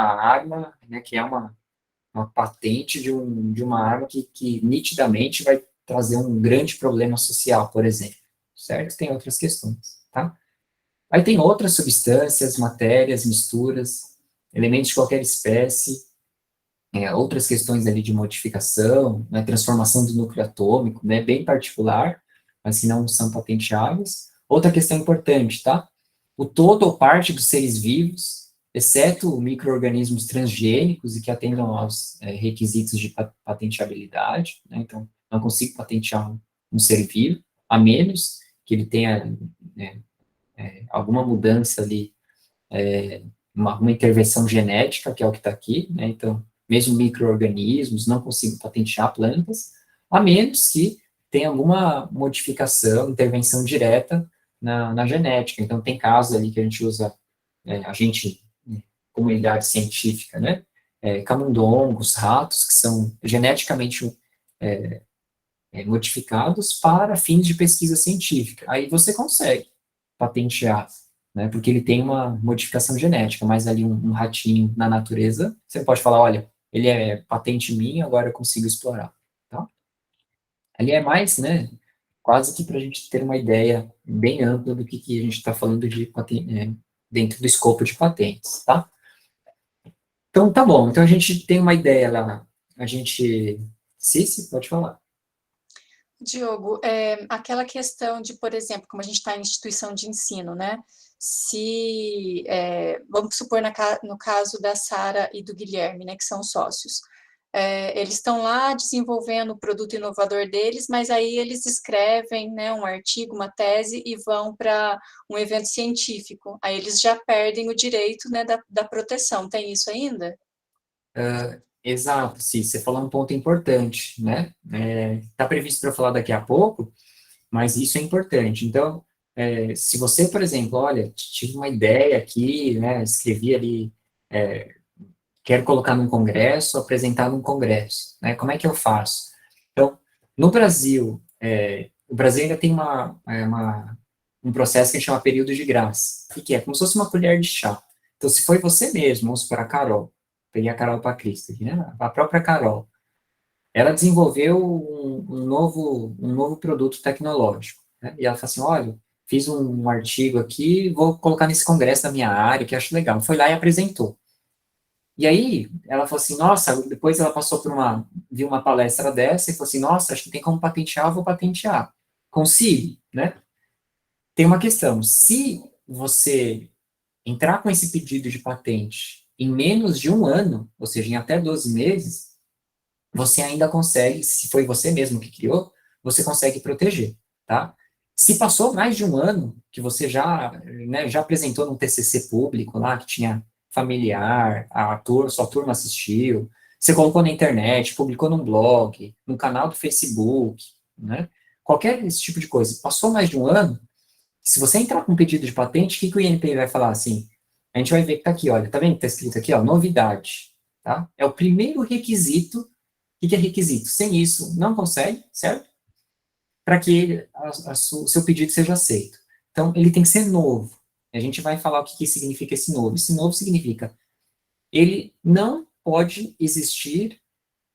arma, né, que é uma patente de uma arma que nitidamente vai trazer um grande problema social, por exemplo, certo? Tem outras questões, tá? Aí tem outras substâncias, matérias, misturas, elementos de qualquer espécie, outras questões ali de modificação, né, transformação do núcleo atômico, né, bem particular, mas que não são patenteáveis. Outra questão importante, tá? O todo ou parte dos seres vivos, exceto micro-organismos transgênicos e que atendam aos requisitos de patenteabilidade, né, então não consigo patentear um ser vivo, a menos que ele tenha né, alguma mudança ali, uma intervenção genética, que é o que está aqui, né, então mesmo micro-organismos, não consigo patentear plantas, a menos que tenha alguma modificação, intervenção direta na genética. Então, tem casos ali que a gente usa, a gente, comunidade científica, né, camundongos, ratos, que são geneticamente modificados para fins de pesquisa científica. Aí você consegue patentear, né, porque ele tem uma modificação genética, mas ali um ratinho na natureza, você pode falar, olha, ele é patente minha, agora eu consigo explorar, tá? Ali é mais, né, quase que para a gente ter uma ideia bem ampla do que a gente está falando de patente, dentro do escopo de patentes, tá? Então, tá bom, então a gente tem uma ideia lá, a gente... Cici, pode falar. Diogo, aquela questão de, por exemplo, como a gente está em instituição de ensino, né? Se, vamos supor no caso da Sara e do Guilherme, né, que são sócios, eles estão lá desenvolvendo o produto inovador deles, mas aí eles escrevem, né, um artigo, uma tese e vão para um evento científico. Aí eles já perdem o direito, né, da proteção. Tem isso ainda? Exato, sim, você falou um ponto importante, né? Está previsto para eu falar daqui a pouco, mas isso é importante. Então, se você, por exemplo, olha, tive uma ideia aqui, né, escrevi ali, quero colocar num congresso, apresentar num congresso, né, como é que eu faço? Então, no Brasil, o Brasil ainda tem um processo que a gente chama período de graça, que é como se fosse uma colher de chá. Então, se foi você mesmo, vamos supor, a Carol, peguei a Carol para Cristo aqui, né, a própria Carol, ela desenvolveu um novo produto tecnológico, né? E ela falou assim, olha, fiz um artigo aqui, vou colocar nesse congresso da minha área, que eu acho legal. Foi lá e apresentou. E aí, ela falou assim, nossa, depois ela passou viu uma palestra dessa e falou assim, nossa, acho que tem como patentear, eu vou patentear. Consigo, né? Tem uma questão, se você entrar com esse pedido de patente em menos de um ano, ou seja, em até 12 meses, você ainda consegue, se foi você mesmo que criou, você consegue proteger, tá? Se passou mais de um ano, que você já apresentou num TCC público lá, que tinha familiar, sua turma assistiu, você colocou na internet, publicou num blog, no canal do Facebook, né? Qualquer esse tipo de coisa. Passou mais de um ano, se você entrar com um pedido de patente, o que o INPI vai falar assim? A gente vai ver que tá aqui, olha, tá vendo que tá escrito aqui, ó, novidade, tá? É o primeiro requisito. O que é requisito? Sem isso, não consegue, certo? Para que o seu pedido seja aceito. Então, ele tem que ser novo. A gente vai falar o que significa esse novo. Esse novo significa, ele não pode existir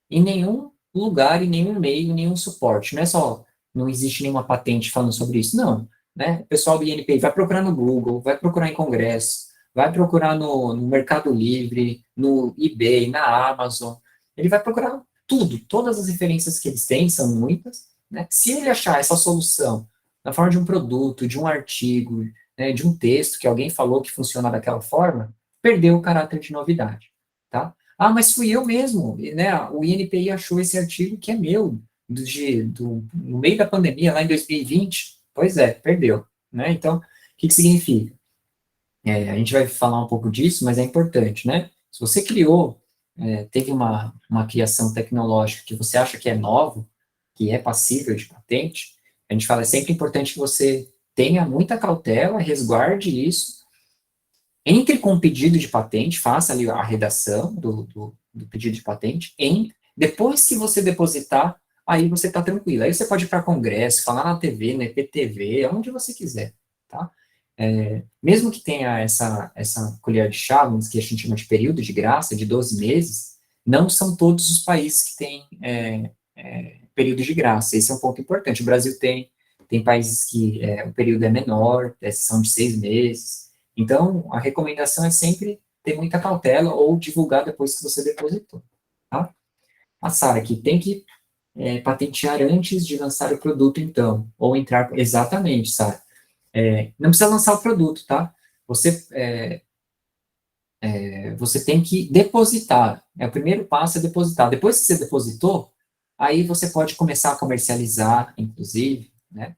em nenhum lugar, em nenhum meio, em nenhum suporte. Não é só, não existe nenhuma patente falando sobre isso, não. Né? O pessoal do INPI vai procurar no Google, vai procurar em congresso, vai procurar no Mercado Livre, no eBay, na Amazon. Ele vai procurar tudo, todas as referências que eles têm, são muitas, né? Se ele achar essa solução na forma de um produto, de um artigo, né, de um texto que alguém falou que funciona daquela forma, perdeu o caráter de novidade, tá? Ah, mas fui eu mesmo, né? O INPI achou esse artigo que é meu, no meio da pandemia, lá em 2020. Pois é, perdeu, né? Então, o que significa? A gente vai falar um pouco disso, mas é importante, né? Se você criou, teve uma criação tecnológica que você acha que é nova, que é passível de patente, a gente fala, é sempre importante que você tenha muita cautela, resguarde isso, entre com o pedido de patente, faça ali a redação do pedido de patente, depois que você depositar, aí você está tranquilo. Aí você pode ir para congresso, falar na TV, na EPTV, onde você quiser, tá? Mesmo que tenha essa colher de chá, que a gente chama de período de graça, de 12 meses, não são todos os países que têm período de graça. Esse é um ponto importante. O Brasil tem países que o período é menor, são de 6 meses. Então, a recomendação é sempre ter muita cautela ou divulgar depois que você depositou, tá? A Sara aqui tem que patentear antes de lançar o produto, então, ou entrar, exatamente, Sara. Não precisa lançar o produto, tá? Você tem que depositar, o primeiro passo é depositar. Depois que você depositou, aí você pode começar a comercializar, inclusive, né?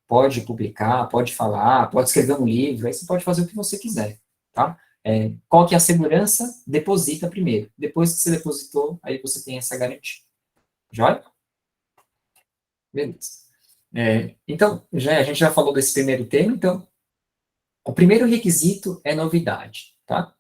Pode publicar, pode falar, pode escrever um livro, aí você pode fazer o que você quiser, tá? Qual que é a segurança? Deposita primeiro. Depois que você depositou, aí você tem essa garantia. Joia? Beleza. Então, a gente já falou desse primeiro tema, então, o primeiro requisito é novidade, tá?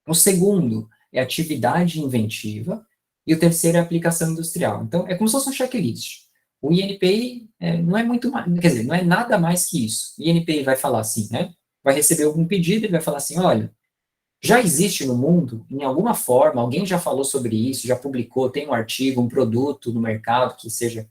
O segundo é atividade inventiva, e o terceiro é aplicação industrial. Então, é como se fosse um checklist. O INPI não é muito mais, quer dizer, não é nada mais que isso. O INPI vai falar assim, né? Vai receber algum pedido e vai falar assim, olha, já existe no mundo, em alguma forma, alguém já falou sobre isso, já publicou, tem um artigo, um produto no mercado que seja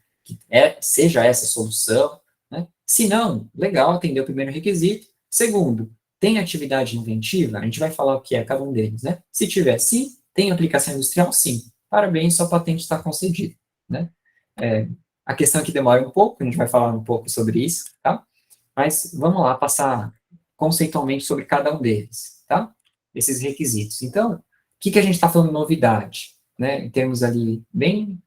essa solução, né? Se não, legal, atendeu o primeiro requisito. Segundo, tem atividade inventiva? A gente vai falar o que é cada um deles, né? Se tiver sim, tem aplicação industrial? Sim. Parabéns, sua patente está concedida, né? A questão é que demora um pouco, a gente vai falar um pouco sobre isso, tá? Mas vamos lá, passar conceitualmente sobre cada um deles, tá? Esses requisitos. Então, o que a gente está falando de novidade, né? Em termos ali bem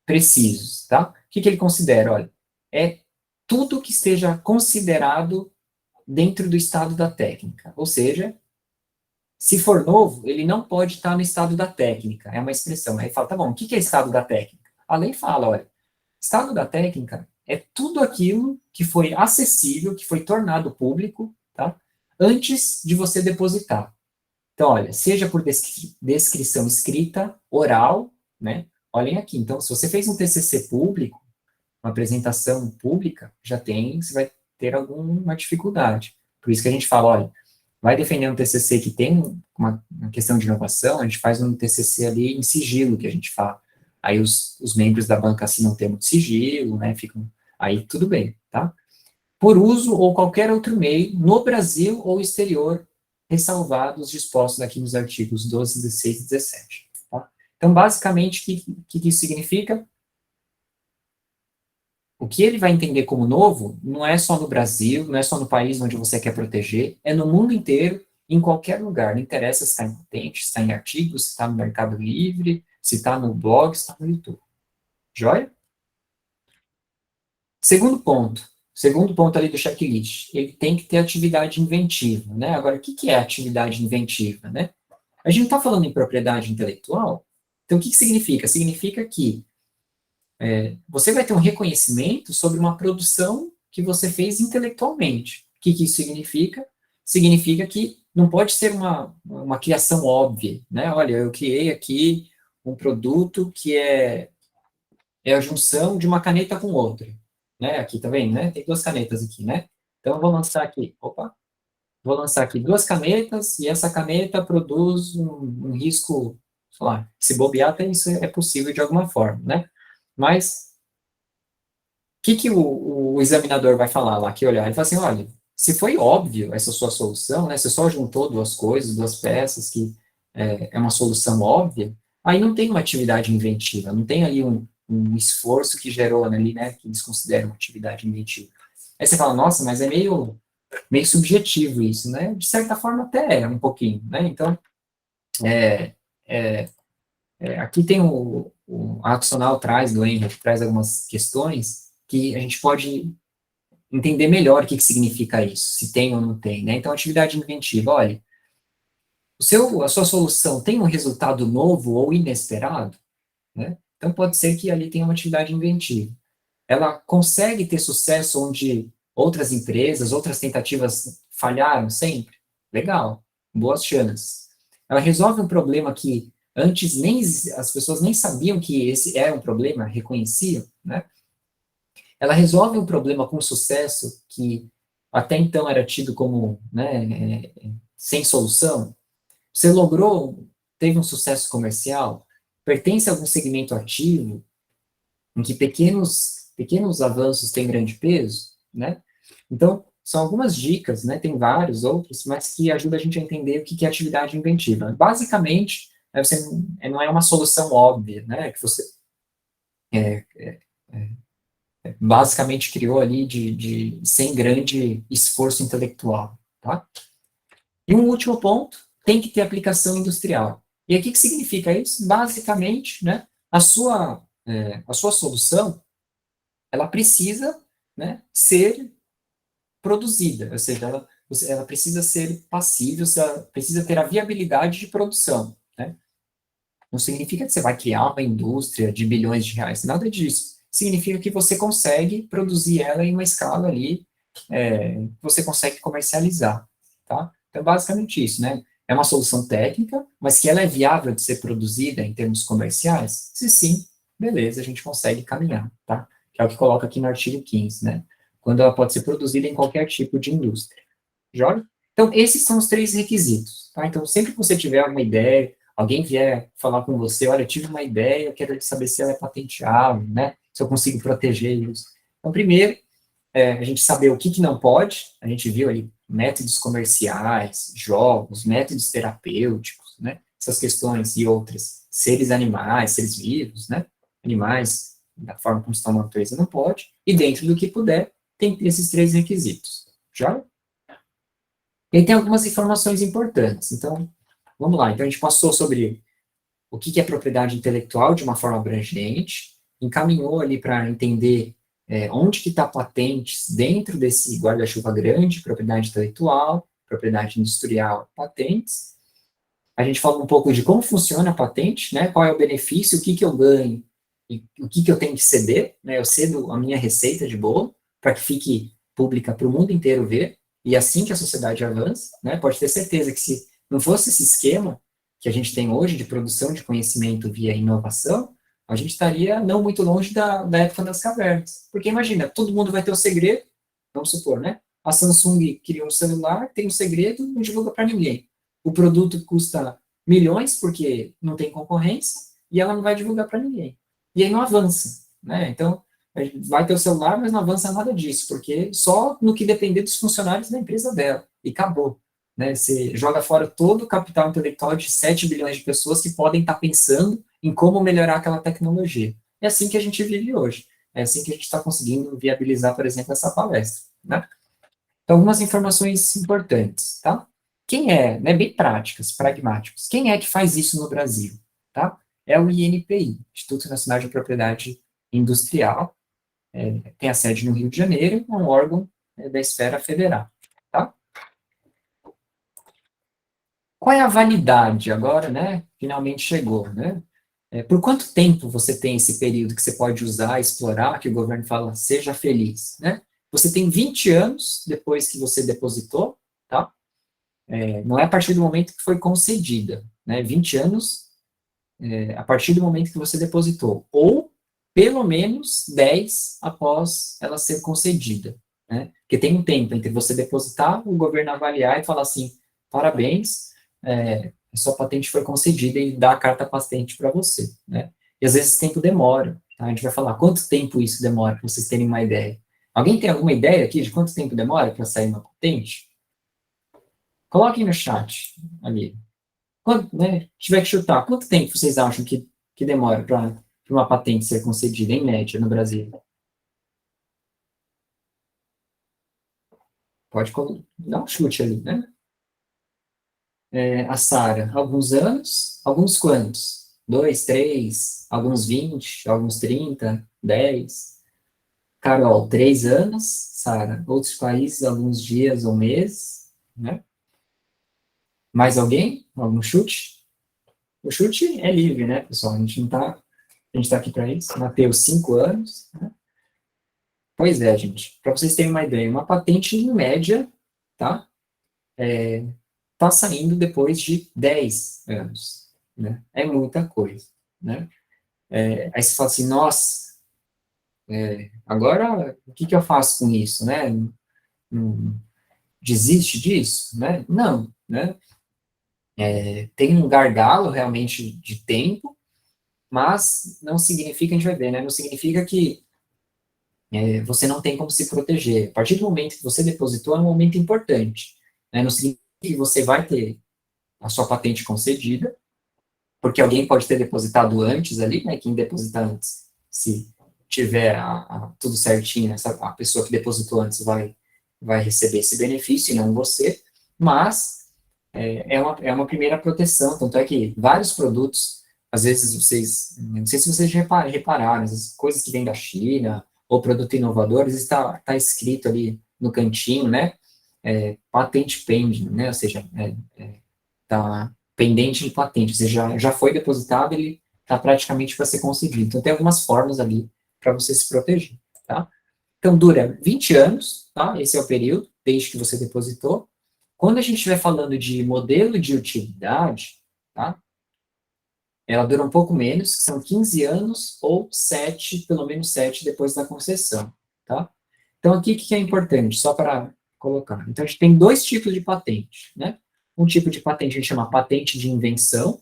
precisos, tá? O que ele considera? Olha, é tudo que esteja considerado dentro do estado da técnica, ou seja, se for novo, ele não pode estar no estado da técnica, é uma expressão. Aí fala, tá bom, o que é estado da técnica? A lei fala, olha, estado da técnica é tudo aquilo que foi acessível, que foi tornado público, tá? Antes de você depositar. Então, olha, seja por descrição escrita, oral, né? Olhem aqui, então, se você fez um TCC público, uma apresentação pública, você vai ter alguma dificuldade. Por isso que a gente fala, olha, vai defender um TCC que tem uma questão de inovação, a gente faz um TCC ali em sigilo, que a gente fala. Aí os membros da banca assinam um termo de sigilo, né, aí tudo bem, tá? Por uso ou qualquer outro meio, no Brasil ou exterior, ressalvados os dispostos aqui nos artigos 12, 16 e 17. Tá? Então, basicamente, o que isso significa? O que ele vai entender como novo não é só no Brasil, não é só no país onde você quer proteger, é no mundo inteiro, em qualquer lugar. Não interessa se está em patente, se está em artigos, se está no Mercado Livre, se está no blog, se está no YouTube. Joia? Segundo ponto ali do checklist, ele tem que ter atividade inventiva, né? Agora, o que é atividade inventiva, né? A gente não está falando em propriedade intelectual, então o que significa? Significa que você vai ter um reconhecimento sobre uma produção que você fez intelectualmente. O que isso significa? Significa que não pode ser uma criação óbvia, né? Olha, eu criei aqui um produto que é a junção de uma caneta com outra, né? Aqui, tá vendo, né? Tem duas canetas aqui, né? Então, eu vou lançar aqui, vou lançar aqui duas canetas, e essa caneta produz um risco, sei lá, se bobear, até isso é possível de alguma forma, né? Mas, o que o examinador vai falar lá, que olhar? Ele fala assim, olha, se foi óbvio essa sua solução, né, você só juntou duas coisas, duas peças, que é uma solução óbvia, aí não tem uma atividade inventiva, não tem ali um esforço que gerou ali, né, que eles consideram atividade inventiva. Aí você fala, nossa, mas é meio subjetivo isso, né? De certa forma até é um pouquinho, né? Então, aqui tem o adicional traz do Henry, traz algumas questões que a gente pode entender melhor o que significa isso, se tem ou não tem, né? Então, atividade inventiva, olha, a sua solução tem um resultado novo ou inesperado, né? Então, pode ser que ali tenha uma atividade inventiva. Ela consegue ter sucesso onde outras empresas, outras tentativas falharam sempre? Legal, boas chances. Ela resolve um problema que antes as pessoas nem sabiam que esse era um problema, reconheciam, né? Ela resolve um problema com sucesso que até então era tido como, né, sem solução. Você teve um sucesso comercial, pertence a algum segmento ativo, em que pequenos avanços têm grande peso, né? Então, são algumas dicas, né? Tem vários outros, mas que ajudam a gente a entender o que é atividade inventiva. Basicamente, não é uma solução óbvia, né? Que você basicamente criou ali sem grande esforço intelectual, tá? E um último ponto, tem que ter aplicação industrial. E aqui, o que significa isso? Basicamente, né, a sua solução, ela precisa, né, ser produzida, ou seja, ela precisa ser passível, ela precisa ter a viabilidade de produção, né? Não significa que você vai criar uma indústria de bilhões de reais, nada disso. Significa que você consegue produzir ela em uma escala ali, você consegue comercializar, tá? Então, basicamente isso, né? É uma solução técnica, mas que ela é viável de ser produzida em termos comerciais? Se sim, beleza, a gente consegue caminhar, tá? Que é o que coloca aqui no artigo 15, né? Quando ela pode ser produzida em qualquer tipo de indústria. Joga? Então, esses são os 3 requisitos, tá? Então, sempre que você tiver alguma ideia, alguém vier falar com você, olha, eu tive uma ideia, eu quero saber se ela é patenteável, né? Se eu consigo proteger isso. Então, primeiro, a gente saber o que não pode, a gente viu ali métodos comerciais, jogos, métodos terapêuticos, né? Essas questões e outras, seres animais, seres vivos, né? Animais, da forma como estão na natureza, não pode, e dentro do que puder, tem que ter esses 3 requisitos. Já? E aí tem algumas informações importantes. Então, vamos lá. Então, a gente passou sobre o que é propriedade intelectual de uma forma abrangente, encaminhou ali para entender onde que está patentes dentro desse guarda-chuva grande, propriedade intelectual, propriedade industrial, patentes. A gente falou um pouco de como funciona a patente, né? Qual é o benefício, o que eu ganho, e o que eu tenho que ceder, né? Eu cedo a minha receita de bolo para que fique pública para o mundo inteiro ver, e assim que a sociedade avança, né? Pode ter certeza que se não fosse esse esquema que a gente tem hoje de produção de conhecimento via inovação, a gente estaria não muito longe da época das cavernas. Porque imagina, todo mundo vai ter o segredo, vamos supor, né? A Samsung cria um celular, tem um segredo, não divulga para ninguém. O produto custa milhões, porque não tem concorrência, e ela não vai divulgar para ninguém. E aí não avança, né? Então, vai ter o celular, mas não avança nada disso, porque só no que depender dos funcionários da empresa dela, e acabou. Né? Você joga fora todo o capital intelectual de 7 bilhões de pessoas que podem estar pensando em como melhorar aquela tecnologia. É assim que a gente vive hoje. É assim que a gente está conseguindo viabilizar, por exemplo, essa palestra. Né? Então, algumas informações importantes. Tá? Quem né, bem práticas, pragmáticos. Quem é que faz isso no Brasil? Tá? É o INPI, Instituto Nacional de Propriedade Industrial. Tem a sede no Rio de Janeiro, é um órgão da esfera federal. Tá? Qual é a validade agora, né? Finalmente chegou, né? Por quanto tempo você tem esse período que você pode usar, explorar, que o governo fala, seja feliz, né? Você tem 20 anos depois que você depositou, tá? Não é a partir do momento que foi concedida, né? 20 anos a partir do momento que você depositou, ou pelo menos 10 após ela ser concedida, né? Porque tem um tempo entre você depositar, o governo avaliar e falar assim, parabéns, a sua patente foi concedida e dá a carta patente para você, né? E às vezes esse tempo demora, tá? A gente vai falar quanto tempo isso demora, para vocês terem uma ideia. Alguém tem alguma ideia aqui de quanto tempo demora para sair uma patente? Coloquem no chat, ali. Quanto, né, tiver que chutar, quanto tempo vocês acham que demora para uma patente ser concedida, em média, no Brasil? Pode dar um chute ali, né? A Sara, alguns anos, alguns quantos? 2, 3, alguns 20, alguns 30, 10. Carol, 3 anos. Sara, outros países, alguns dias ou meses, né? Mais alguém? Algum chute? O chute é livre, né, pessoal? A gente tá aqui para isso. Mateus, 5 anos. Né? Pois é, gente. Para vocês terem uma ideia, uma patente em média, tá? Tá saindo depois de 10 anos, né? É muita coisa, né? Aí você fala assim, nossa, agora o que eu faço com isso, né? Não desiste disso, né? Não, né? Tem um gargalo realmente de tempo, mas não significa, a gente vai ver, né? Não significa que você não tem como se proteger. A partir do momento que você depositou, é um momento importante, né? Não significa que você vai ter a sua patente concedida, porque alguém pode ter depositado antes ali, né? Quem deposita antes, se tiver tudo certinho, a pessoa que depositou antes vai receber esse benefício, e não você, mas é uma primeira proteção, tanto é que vários produtos, às vezes vocês, não sei se vocês já repararam, as coisas que vêm da China, ou produto inovador, às vezes tá escrito ali no cantinho, né, patente pending, né, ou seja, tá pendente de patente, ou seja, já foi depositado, ele está praticamente para ser concedido. Então, tem algumas formas ali para você se proteger, tá? Então, dura 20 anos, tá? Esse é o período, desde que você depositou. Quando a gente estiver falando de modelo de utilidade, tá? Ela dura um pouco menos, que são 15 anos ou 7, pelo menos 7 depois da concessão, tá? Então, aqui o que é importante, só para colocar. Então, a gente tem dois tipos de patente, né? Um tipo de patente a gente chama patente de invenção,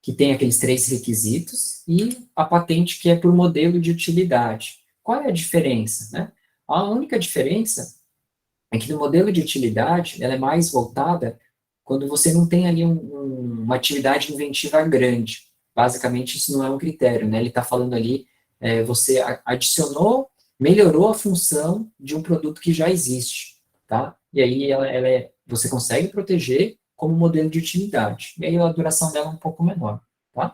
que tem aqueles 3 requisitos, e a patente que é por modelo de utilidade. Qual é a diferença, né? A única diferença é que no modelo de utilidade, ela é mais voltada quando você não tem ali uma atividade inventiva grande. Basicamente, isso não é um critério, né? Ele está falando ali, você adicionou, melhorou a função de um produto que já existe, tá? E aí você consegue proteger como modelo de utilidade. E aí a duração dela é um pouco menor, tá?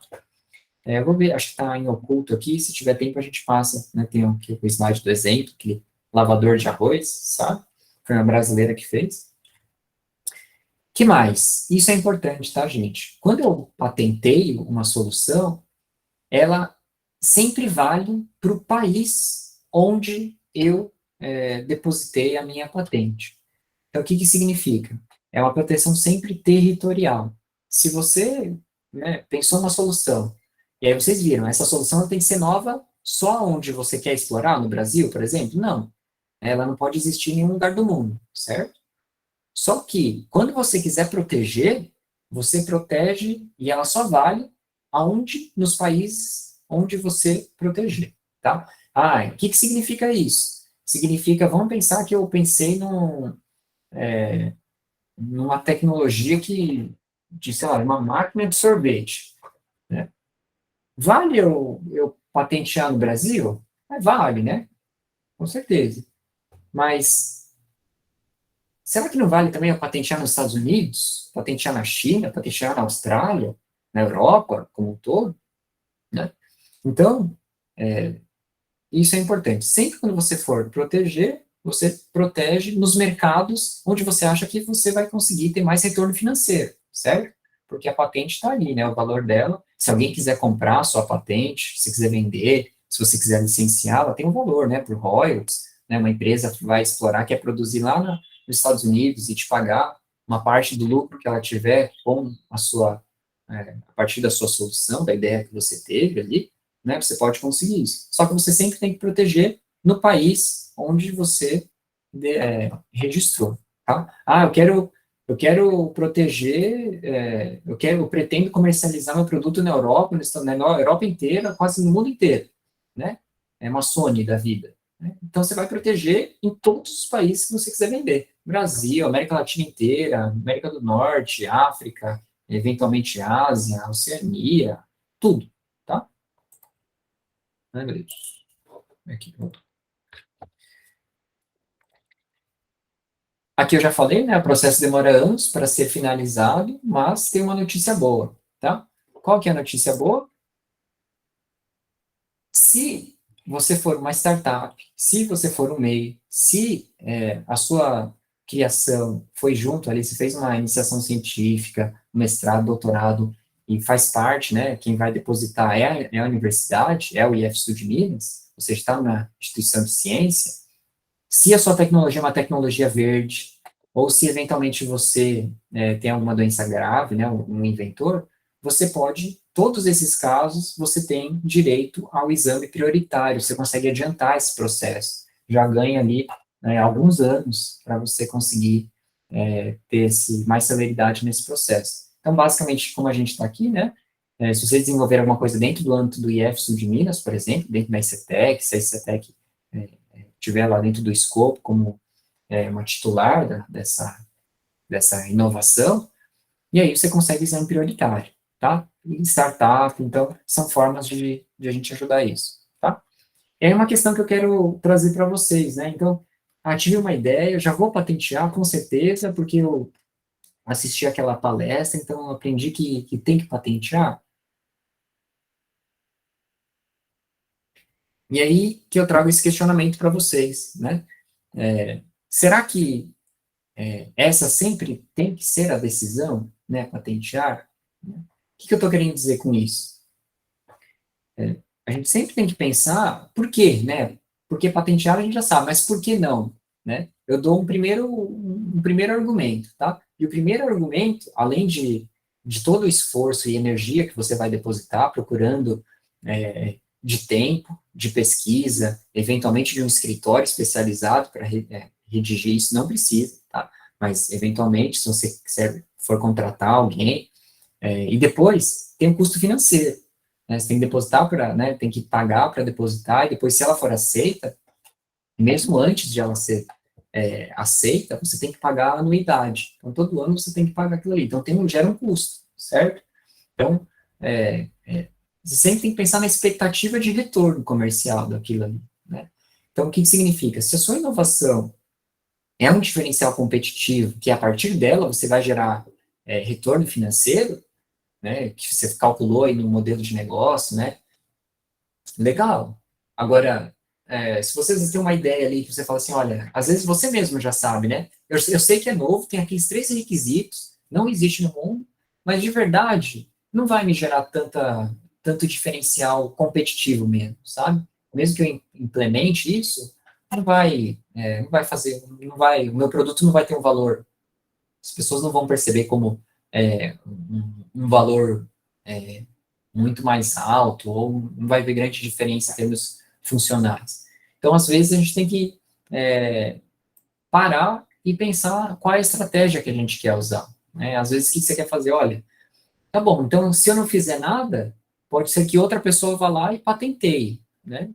Eu vou ver, acho que está em oculto aqui, se tiver tempo a gente passa, né? Tem aqui o slide do exemplo, aquele lavador de arroz, sabe? Foi uma brasileira que fez. Que mais? Isso é importante, tá, gente? Quando eu patenteio uma solução, ela sempre vale para o país onde eu depositei a minha patente. Então, o que significa? É uma proteção sempre territorial. Se você, né, pensou numa solução, e aí vocês viram, essa solução tem que ser nova só onde você quer explorar, no Brasil, por exemplo? Não. Ela não pode existir em nenhum lugar do mundo, certo? Só que, quando você quiser proteger, você protege e ela só vale nos países onde você proteger, tá? O que significa isso? Significa, vamos pensar que eu pensei numa tecnologia sei lá, uma máquina de sorvete, né? Vale eu patentear no Brasil? Vale, né? Com certeza. Mas será que não vale também eu patentear nos Estados Unidos, patentear na China, patentear na Austrália, na Europa como um todo, né? Então, isso é importante. Sempre quando você for proteger, você protege nos mercados onde você acha que você vai conseguir ter mais retorno financeiro, certo? Porque a patente está ali, né? O valor dela. Se alguém quiser comprar a sua patente, se quiser vender, se você quiser licenciar, ela tem um valor, né? Por royalties, né? Uma empresa vai explorar, quer produzir lá nos Estados Unidos e te pagar uma parte do lucro que ela tiver com a partir da sua solução, da ideia que você teve ali, né, você pode conseguir isso. Só que você sempre tem que proteger no país onde você registrou, tá? Eu quero proteger, eu pretendo comercializar meu produto na Europa, na Europa inteira, quase no mundo inteiro, né? É uma Sony da vida, né? Então, você vai proteger em todos os países que você quiser vender. Brasil, América Latina inteira, América do Norte, África, eventualmente Ásia, Oceania, tudo, tá? Ai, meu Deus. Aqui eu já falei, né? O processo demora anos para ser finalizado, mas tem uma notícia boa, tá? Qual que é a notícia boa? Se você for uma startup, se você for um MEI, se a sua criação foi junto ali, você fez uma iniciação científica, mestrado, doutorado, e faz parte, né? Quem vai depositar é a universidade, é o IF Sul de Minas, você está na instituição de ciência, se a sua tecnologia é uma tecnologia verde, ou se eventualmente você tem alguma doença grave, né, um inventor, você pode, todos esses casos, você tem direito ao exame prioritário, você consegue adiantar esse processo, já ganha ali alguns anos para você conseguir ter mais celeridade nesse processo. Então, basicamente, como a gente está aqui, né, se você desenvolver alguma coisa dentro do âmbito do IF Sul de Minas, por exemplo, dentro da ICETEC, se a ICETEC estiver lá dentro do escopo como uma titular dessa inovação, e aí você consegue exame prioritário, tá? E startup, então, são formas de a gente ajudar isso, tá? É uma questão que eu quero trazer para vocês, né? Então, tive uma ideia, eu já vou patentear, com certeza, porque eu assisti aquela palestra, então eu aprendi que tem que patentear. E aí que eu trago esse questionamento para vocês, né? Será que essa sempre tem que ser a decisão, né, patentear? O que eu estou querendo dizer com isso? A gente sempre tem que pensar, por quê, né? Porque patentear a gente já sabe, mas por que não, né? Eu dou um primeiro argumento, tá? E o primeiro argumento, além de todo o esforço e energia que você vai depositar procurando de tempo, de pesquisa, eventualmente de um escritório especializado para redigir isso, não precisa, tá? Mas, eventualmente, se você for contratar alguém, e depois tem um custo financeiro, né? Você tem que depositar tem que pagar para depositar, e depois, se ela for aceita, mesmo antes de ela ser aceita, você tem que pagar a anuidade. Então, todo ano você tem que pagar aquilo ali. Então, gera um custo, certo? Então, você sempre tem que pensar na expectativa de retorno comercial daquilo ali, né? Então, o que significa? Se a sua inovação é um diferencial competitivo, que a partir dela você vai gerar retorno financeiro, né, que você calculou aí no modelo de negócio, né, legal. Agora, se vocês têm uma ideia ali, que você fala assim, olha, às vezes você mesmo já sabe, né, eu sei que é novo, tem aqueles 3 requisitos, não existe no mundo, mas de verdade, não vai me gerar tanto diferencial competitivo mesmo, sabe? Mesmo que eu implemente isso, não vai fazer, o meu produto não vai ter um valor, as pessoas não vão perceber como um valor muito mais alto, ou não vai ver grande diferença em termos funcionais. Então, às vezes, a gente tem que parar e pensar qual é a estratégia que a gente quer usar, né? Às vezes, o que você quer fazer? Olha, tá bom, então, se eu não fizer nada, pode ser que outra pessoa vá lá e patenteie, né?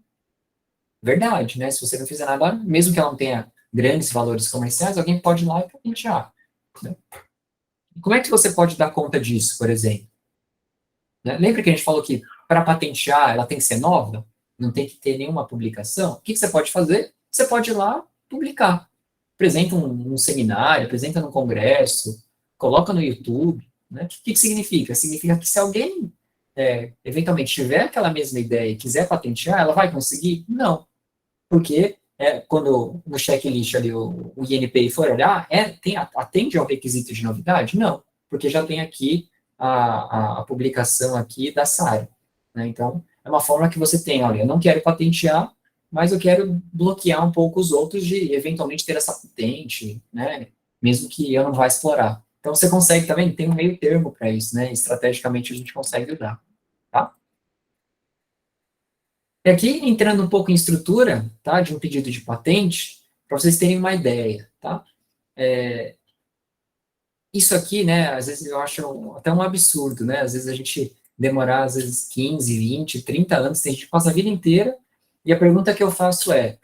Verdade, né? Se você não fizer nada, mesmo que ela não tenha grandes valores comerciais, alguém pode ir lá e patentear, né? Como é que você pode dar conta disso, por exemplo? Né? Lembra que a gente falou que para patentear ela tem que ser nova? Não tem que ter nenhuma publicação? O que você pode fazer? Você pode ir lá publicar. Apresenta um seminário, apresenta num congresso, coloca no YouTube, né? O que significa? Significa que se alguém eventualmente tiver aquela mesma ideia e quiser patentear, ela vai conseguir? Não. Porque quando no checklist ali o INPI for olhar, atende ao requisito de novidade? Não, porque já tem aqui a publicação aqui da SARA, né? Então, é uma forma que você tem, olha, eu não quero patentear, mas eu quero bloquear um pouco os outros de eventualmente ter essa patente, né? Mesmo que eu não vá explorar. Então, você consegue também, tem um meio termo para isso, né? Estrategicamente a gente consegue usar, tá? E aqui, entrando um pouco em estrutura, tá, de um pedido de patente, para vocês terem uma ideia, tá? Isso aqui, né, às vezes eu acho até um absurdo, né? Às vezes a gente demorar, às vezes, 15, 20, 30 anos, tem gente que passa a vida inteira, e a pergunta que eu faço é,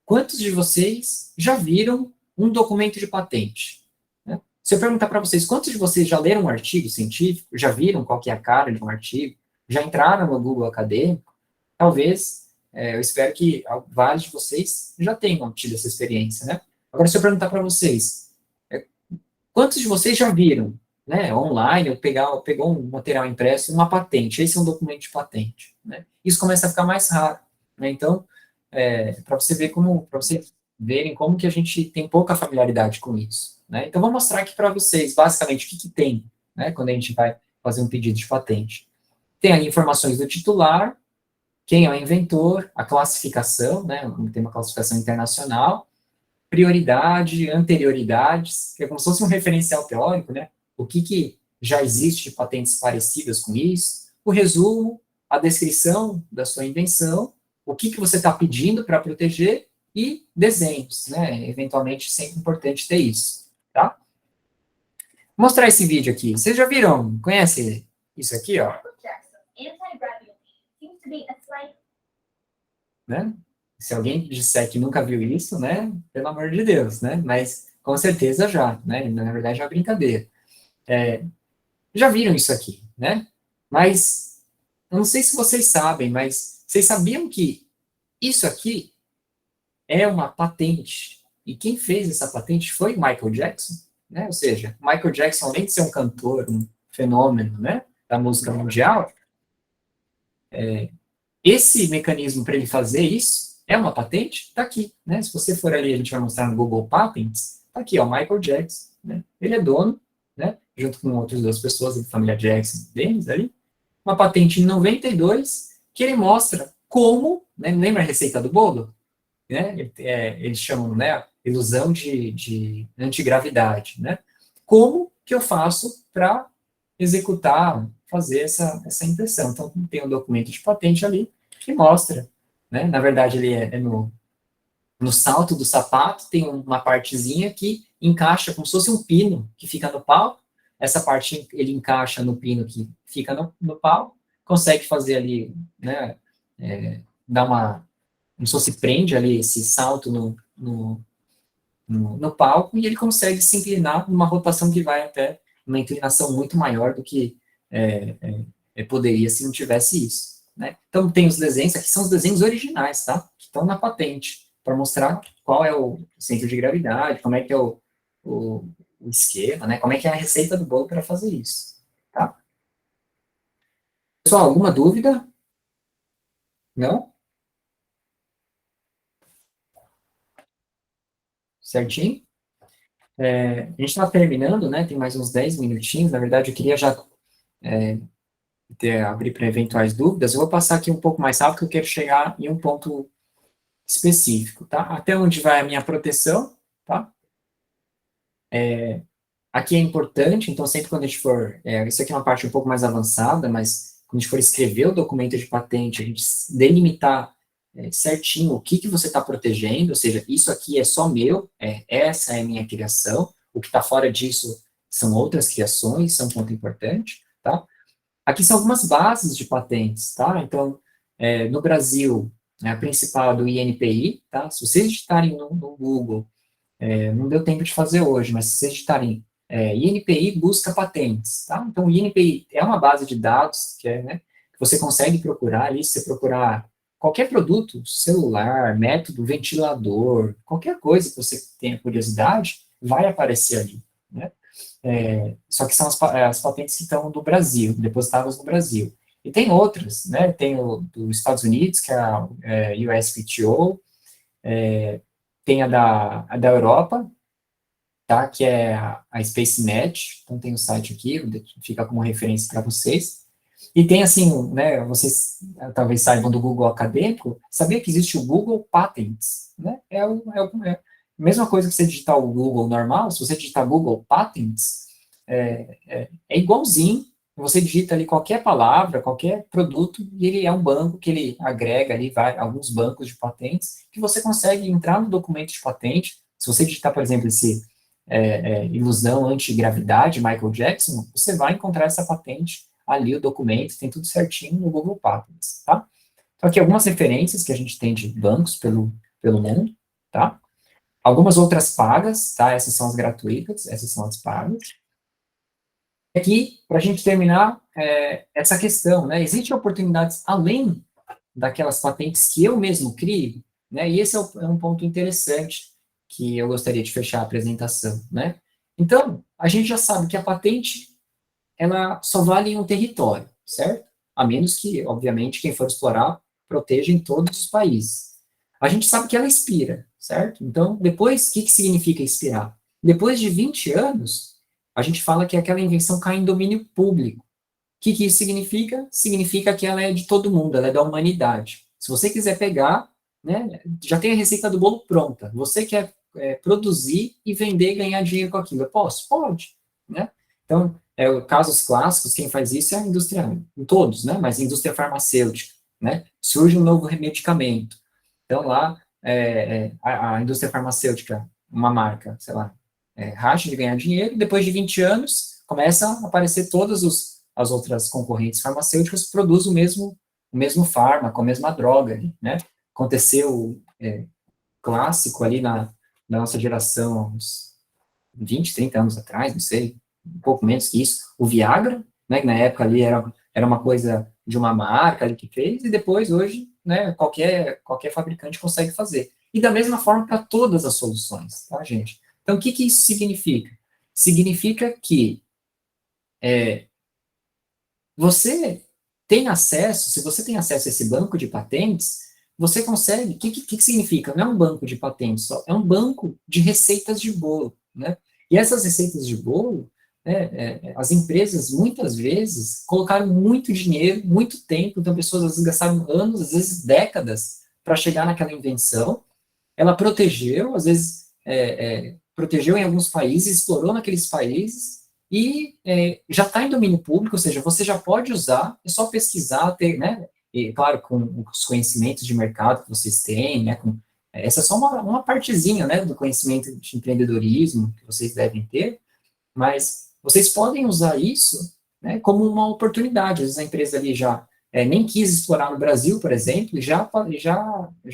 quantos de vocês já viram um documento de patente? Né? Se eu perguntar para vocês, quantos de vocês já leram um artigo científico, já viram qual que é a cara de um artigo, já entraram no Google Acadêmico, talvez, eu espero que vários de vocês já tenham tido essa experiência, né? Agora, se eu perguntar para vocês, quantos de vocês já viram, né, online, ou pegou um material impresso, uma patente, esse é um documento de patente, né? Isso começa a ficar mais raro, né? Então, para vocês verem como que a gente tem pouca familiaridade com isso, né? Então, vou mostrar aqui para vocês, basicamente, o que tem, né, quando a gente vai fazer um pedido de patente. Tem ali informações do titular, quem é o inventor, a classificação, né, tem uma classificação internacional, prioridade, anterioridades, que é como se fosse um referencial teórico, né, o que já existe de patentes parecidas com isso, o resumo, a descrição da sua invenção, o que você está pedindo para proteger e desenhos, né, eventualmente sempre importante ter isso, tá? Vou mostrar esse vídeo aqui, vocês já viram, conhece isso aqui, ó? Né? Se alguém disser que nunca viu isso, né, pelo amor de Deus, né, mas com certeza já, né, na verdade é uma brincadeira. Já viram isso aqui, né, mas eu não sei se vocês sabem, mas vocês sabiam que isso aqui é uma patente, e quem fez essa patente foi Michael Jackson, né, ou seja, Michael Jackson, além de ser um cantor, um fenômeno, né, da música mundial, esse mecanismo para ele fazer isso é uma patente? Está aqui, né? Se você for ali, a gente vai mostrar no Google Patents, está aqui, ó, Michael Jackson, né? Ele é dono, né? Junto com outras duas pessoas da família Jackson, deles ali, uma patente em 92, que ele mostra como, né? Lembra a receita do bolo? Né? Eles chamam, né? Ilusão de antigravidade, né? Como que eu faço para executar, fazer essa impressão? Então, tem um documento de patente ali que mostra, né? Na verdade, ele é no salto do sapato, tem uma partezinha que encaixa como se fosse um pino que fica no pau. Essa parte ele encaixa no pino que fica no pau, consegue fazer ali, né? Dar uma, como se fosse prende ali esse salto no palco, e ele consegue se inclinar numa rotação que vai até uma inclinação muito maior do que poderia se não tivesse isso. Né? Então, tem os desenhos, aqui são os desenhos originais, tá? Que estão na patente, para mostrar qual é o centro de gravidade, como é que é o esquema, né? Como é que é a receita do bolo para fazer isso, tá? Pessoal, alguma dúvida? Não? Certinho? A gente está terminando, né? Tem mais uns 10 minutinhos, na verdade eu queria já abrir para eventuais dúvidas. Eu vou passar aqui um pouco mais rápido, porque eu quero chegar em um ponto específico, tá? Até onde vai a minha proteção, tá? Aqui é importante, então sempre quando a gente for, isso aqui é uma parte um pouco mais avançada, mas quando a gente for escrever o documento de patente, a gente delimitar certinho o que você está protegendo, ou seja, isso aqui é só meu, essa é a minha criação, o que está fora disso são outras criações, são um ponto importante, tá? Aqui são algumas bases de patentes, tá? Então, no Brasil, a principal do INPI, tá? Se vocês digitarem no Google, não deu tempo de fazer hoje, mas se vocês digitarem INPI busca patentes, tá? Então, o INPI é uma base de dados que você consegue procurar ali, se você procurar qualquer produto, celular, método, ventilador, qualquer coisa que você tenha curiosidade, vai aparecer ali, né? Só que são as patentes que estão no Brasil, depositadas no Brasil. E tem outras, né? Tem o dos Estados Unidos, que é a USPTO, tem a da Europa, tá? Que é a SpaceNet, então tem o site aqui, fica como referência para vocês. E tem assim, né, vocês talvez saibam do Google acadêmico, sabia que existe o Google Patents, né? É a mesma coisa que você digitar o Google normal, se você digitar Google Patents, é igualzinho, você digita ali qualquer palavra, qualquer produto, e ele é um banco que ele agrega ali alguns bancos de patentes, que você consegue entrar no documento de patente. Se você digitar, por exemplo, esse ilusão antigravidade, Michael Jackson, você vai encontrar essa patente ali, o documento, tem tudo certinho no Google Patents, tá? Então, aqui algumas referências que a gente tem de bancos pelo mundo, tá? Algumas outras pagas, tá? Essas são as gratuitas, essas são as pagas. Aqui, para a gente terminar, essa questão, né? Existem oportunidades além daquelas patentes que eu mesmo crio, né? E esse é um ponto interessante que eu gostaria de fechar a apresentação, né? Então, a gente já sabe que a patente, ela só vale em um território, certo? A menos que, obviamente, quem for explorar, proteja em todos os países. A gente sabe que ela expira, certo? Então, depois, o que significa expirar? Depois de 20 anos, a gente fala que aquela invenção cai em domínio público, que isso significa? Significa que ela é de todo mundo, ela é da humanidade. Se você quiser pegar, né, já tem a receita do bolo pronta. Você quer produzir e vender e ganhar dinheiro com aquilo. Eu posso? Pode. Né? Então, casos clássicos, quem faz isso é a indústria, em todos, né, mas a indústria farmacêutica. Né? Surge um novo medicamento. Então, lá, a indústria farmacêutica, uma marca, sei lá, racha de ganhar dinheiro, e depois de 20 anos, começa a aparecer todas as outras concorrentes farmacêuticas que produzem o mesmo fármaco, a mesma droga, né? Aconteceu clássico ali na nossa geração, uns 20, 30 anos atrás, não sei, um pouco menos que isso, o Viagra, né, que na época ali era uma coisa de uma marca ali que fez, e depois, hoje, né, qualquer fabricante consegue fazer. E da mesma forma para todas as soluções, tá, gente? Então, o que isso significa? Significa que você tem acesso, se você tem acesso a esse banco de patentes, você consegue, o que significa? Não é um banco de patentes só, é um banco de receitas de bolo, né? E essas receitas de bolo, né, as empresas, muitas vezes, colocaram muito dinheiro, muito tempo, então pessoas, às vezes, gastaram anos, às vezes décadas, para chegar naquela invenção. Ela protegeu, às vezes, protegeu em alguns países, explorou naqueles países, e já está em domínio público, ou seja, você já pode usar, é só pesquisar, ter, né, e claro, com os conhecimentos de mercado que vocês têm, né, essa é só uma partezinha, né, do conhecimento de empreendedorismo que vocês devem ter, mas vocês podem usar isso, né, como uma oportunidade. Às vezes a empresa ali já nem quis explorar no Brasil, por exemplo, e já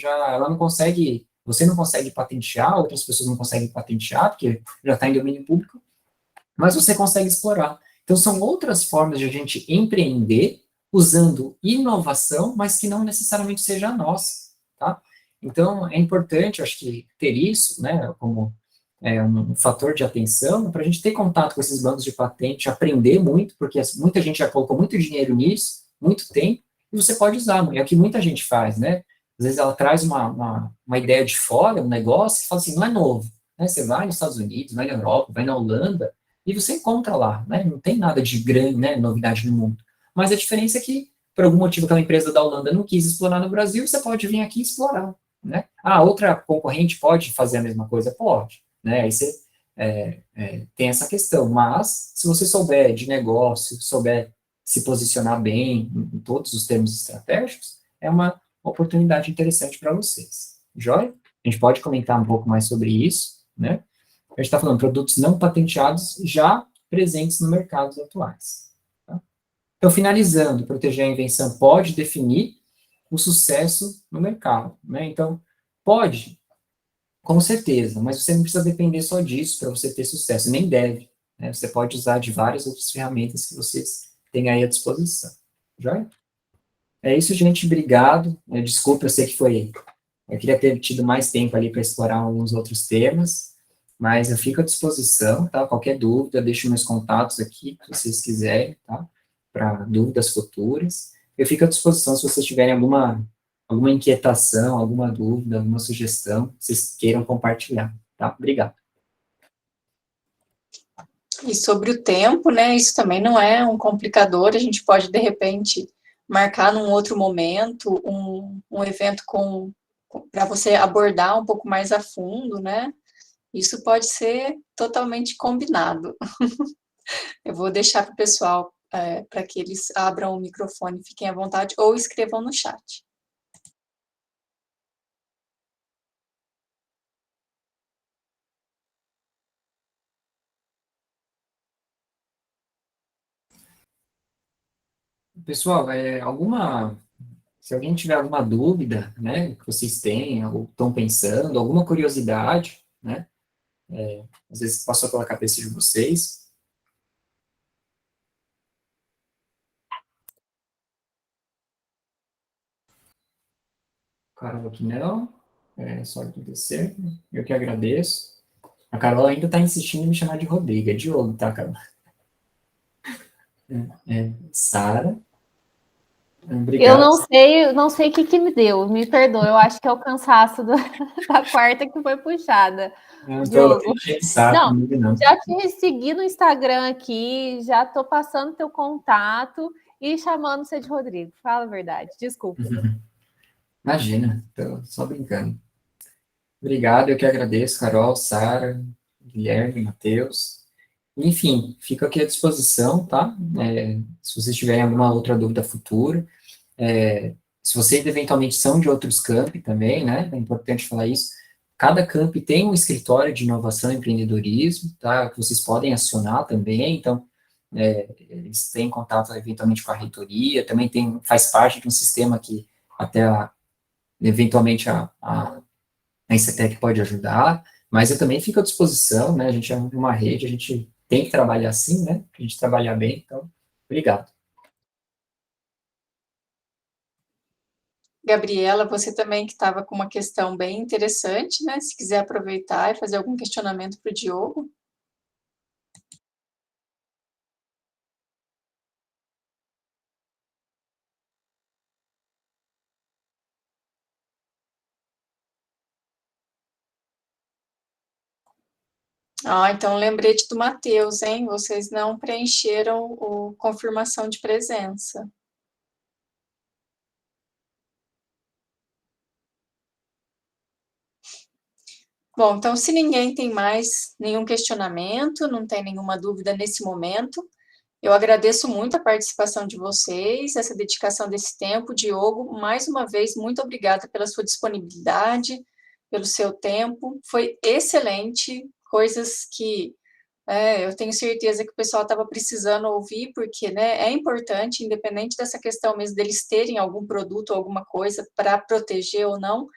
ela não consegue, você não consegue patentear, outras pessoas não conseguem patentear, porque já está em domínio público, mas você consegue explorar. Então, são outras formas de a gente empreender usando inovação, mas que não necessariamente seja nossa, tá? Então, é importante, acho que, ter isso, né, como um fator de atenção, para a gente ter contato com esses bancos de patente, aprender muito, porque muita gente já colocou muito dinheiro nisso, muito tempo, e você pode usar, é o que muita gente faz, né? Às vezes ela traz uma ideia de fora, um negócio, que fala assim, não é novo, né? Você vai nos Estados Unidos, vai na Europa, vai na Holanda, e você encontra lá, né? Não tem nada de grande, né, novidade no mundo. Mas a diferença é que, por algum motivo, aquela empresa da Holanda não quis explorar no Brasil, você pode vir aqui e explorar, né? Ah, outra concorrente pode fazer a mesma coisa? Pode, né? Aí você tem essa questão, mas se você souber de negócio, souber se posicionar bem em todos os termos estratégicos, é uma oportunidade interessante para vocês. Joia? A gente pode comentar um pouco mais sobre isso, né? A gente está falando de produtos não patenteados já presentes no mercado atuais. Tá? Então, finalizando, proteger a invenção pode definir o sucesso no mercado, né? Então, pode, com certeza, mas você não precisa depender só disso para você ter sucesso, nem deve, né? Você pode usar de várias outras ferramentas que vocês têm aí à disposição. Já? É isso, gente, obrigado. Desculpa, eu sei que eu queria ter tido mais tempo ali para explorar alguns outros temas, mas eu fico à disposição, tá? Qualquer dúvida, deixo meus contatos aqui, se vocês quiserem, tá? Para dúvidas futuras. Eu fico à disposição se vocês tiverem alguma inquietação, alguma dúvida, alguma sugestão, que vocês queiram compartilhar, tá? Obrigado. E sobre o tempo, né, isso também não é um complicador, a gente pode, de repente, marcar num outro momento um evento para você abordar um pouco mais a fundo, né? Isso pode ser totalmente combinado. Eu vou deixar para o pessoal, para que eles abram o microfone, fiquem à vontade, ou escrevam no chat. Pessoal, se alguém tiver alguma dúvida, né, que vocês têm, ou estão pensando, alguma curiosidade, né, às vezes passou pela cabeça de vocês. Carol aqui não, só acontecer, eu que agradeço. A Carol ainda está insistindo em me chamar de Rodrigo, é Diogo, tá, Carol? Sara. Eu Obrigado. não sei o que me deu, me perdoa, eu acho que é o cansaço da quarta que foi puxada, Não tô Diogo. enchendo o saco, Não, não. já te segui no Instagram aqui, já tô passando teu contato e chamando você de Rodrigo. Fala a verdade, desculpa. Imagina, tô só brincando. Obrigado, eu que agradeço, Carol, Sara, Guilherme, Matheus. Enfim, fico aqui à disposição, tá? Se vocês tiverem alguma outra dúvida futura, se vocês eventualmente são de outros campi também, né? É importante falar isso. Cada campi tem um escritório de inovação e empreendedorismo, tá? Que vocês podem acionar também. Então, eles têm contato eventualmente com a reitoria, também faz parte de um sistema que até eventualmente a Incetec pode ajudar, mas eu também fico à disposição, né? A gente é uma rede, a gente tem que trabalhar assim, né? Para a gente trabalhar bem, então, obrigado. Gabriela, você também que estava com uma questão bem interessante, né? Se quiser aproveitar e fazer algum questionamento para o Diogo. Então lembrete do Matheus, hein? Vocês não preencheram o confirmação de presença. Bom, então se ninguém tem mais nenhum questionamento, não tem nenhuma dúvida nesse momento, eu agradeço muito a participação de vocês, essa dedicação desse tempo. Diogo, mais uma vez, muito obrigada pela sua disponibilidade, pelo seu tempo. Foi excelente, coisas que eu tenho certeza que o pessoal estava precisando ouvir, porque, né, é importante, independente dessa questão mesmo deles terem algum produto ou alguma coisa para proteger ou não,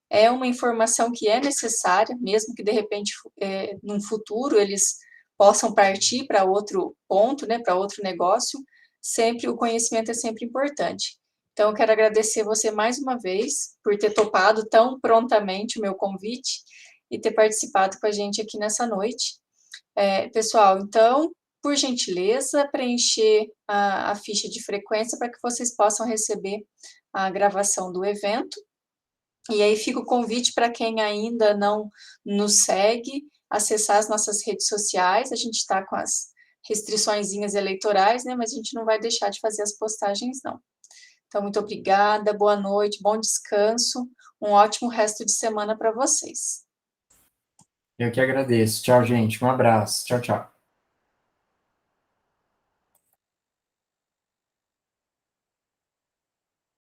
é uma informação que é necessária, mesmo que de repente, num futuro, eles possam partir para outro ponto, né, para outro negócio, sempre o conhecimento é sempre importante. Então, eu quero agradecer você mais uma vez por ter topado tão prontamente o meu convite e ter participado com a gente aqui nessa noite. Pessoal, então, por gentileza, preencher a ficha de frequência para que vocês possam receber a gravação do evento. E aí fica o convite para quem ainda não nos segue, acessar as nossas redes sociais. A gente está com as restriçõezinhas eleitorais, né? Mas a gente não vai deixar de fazer as postagens, não. Então, muito obrigada, boa noite, bom descanso, um ótimo resto de semana para vocês. Eu que agradeço. Tchau, gente. Um abraço. Tchau, tchau.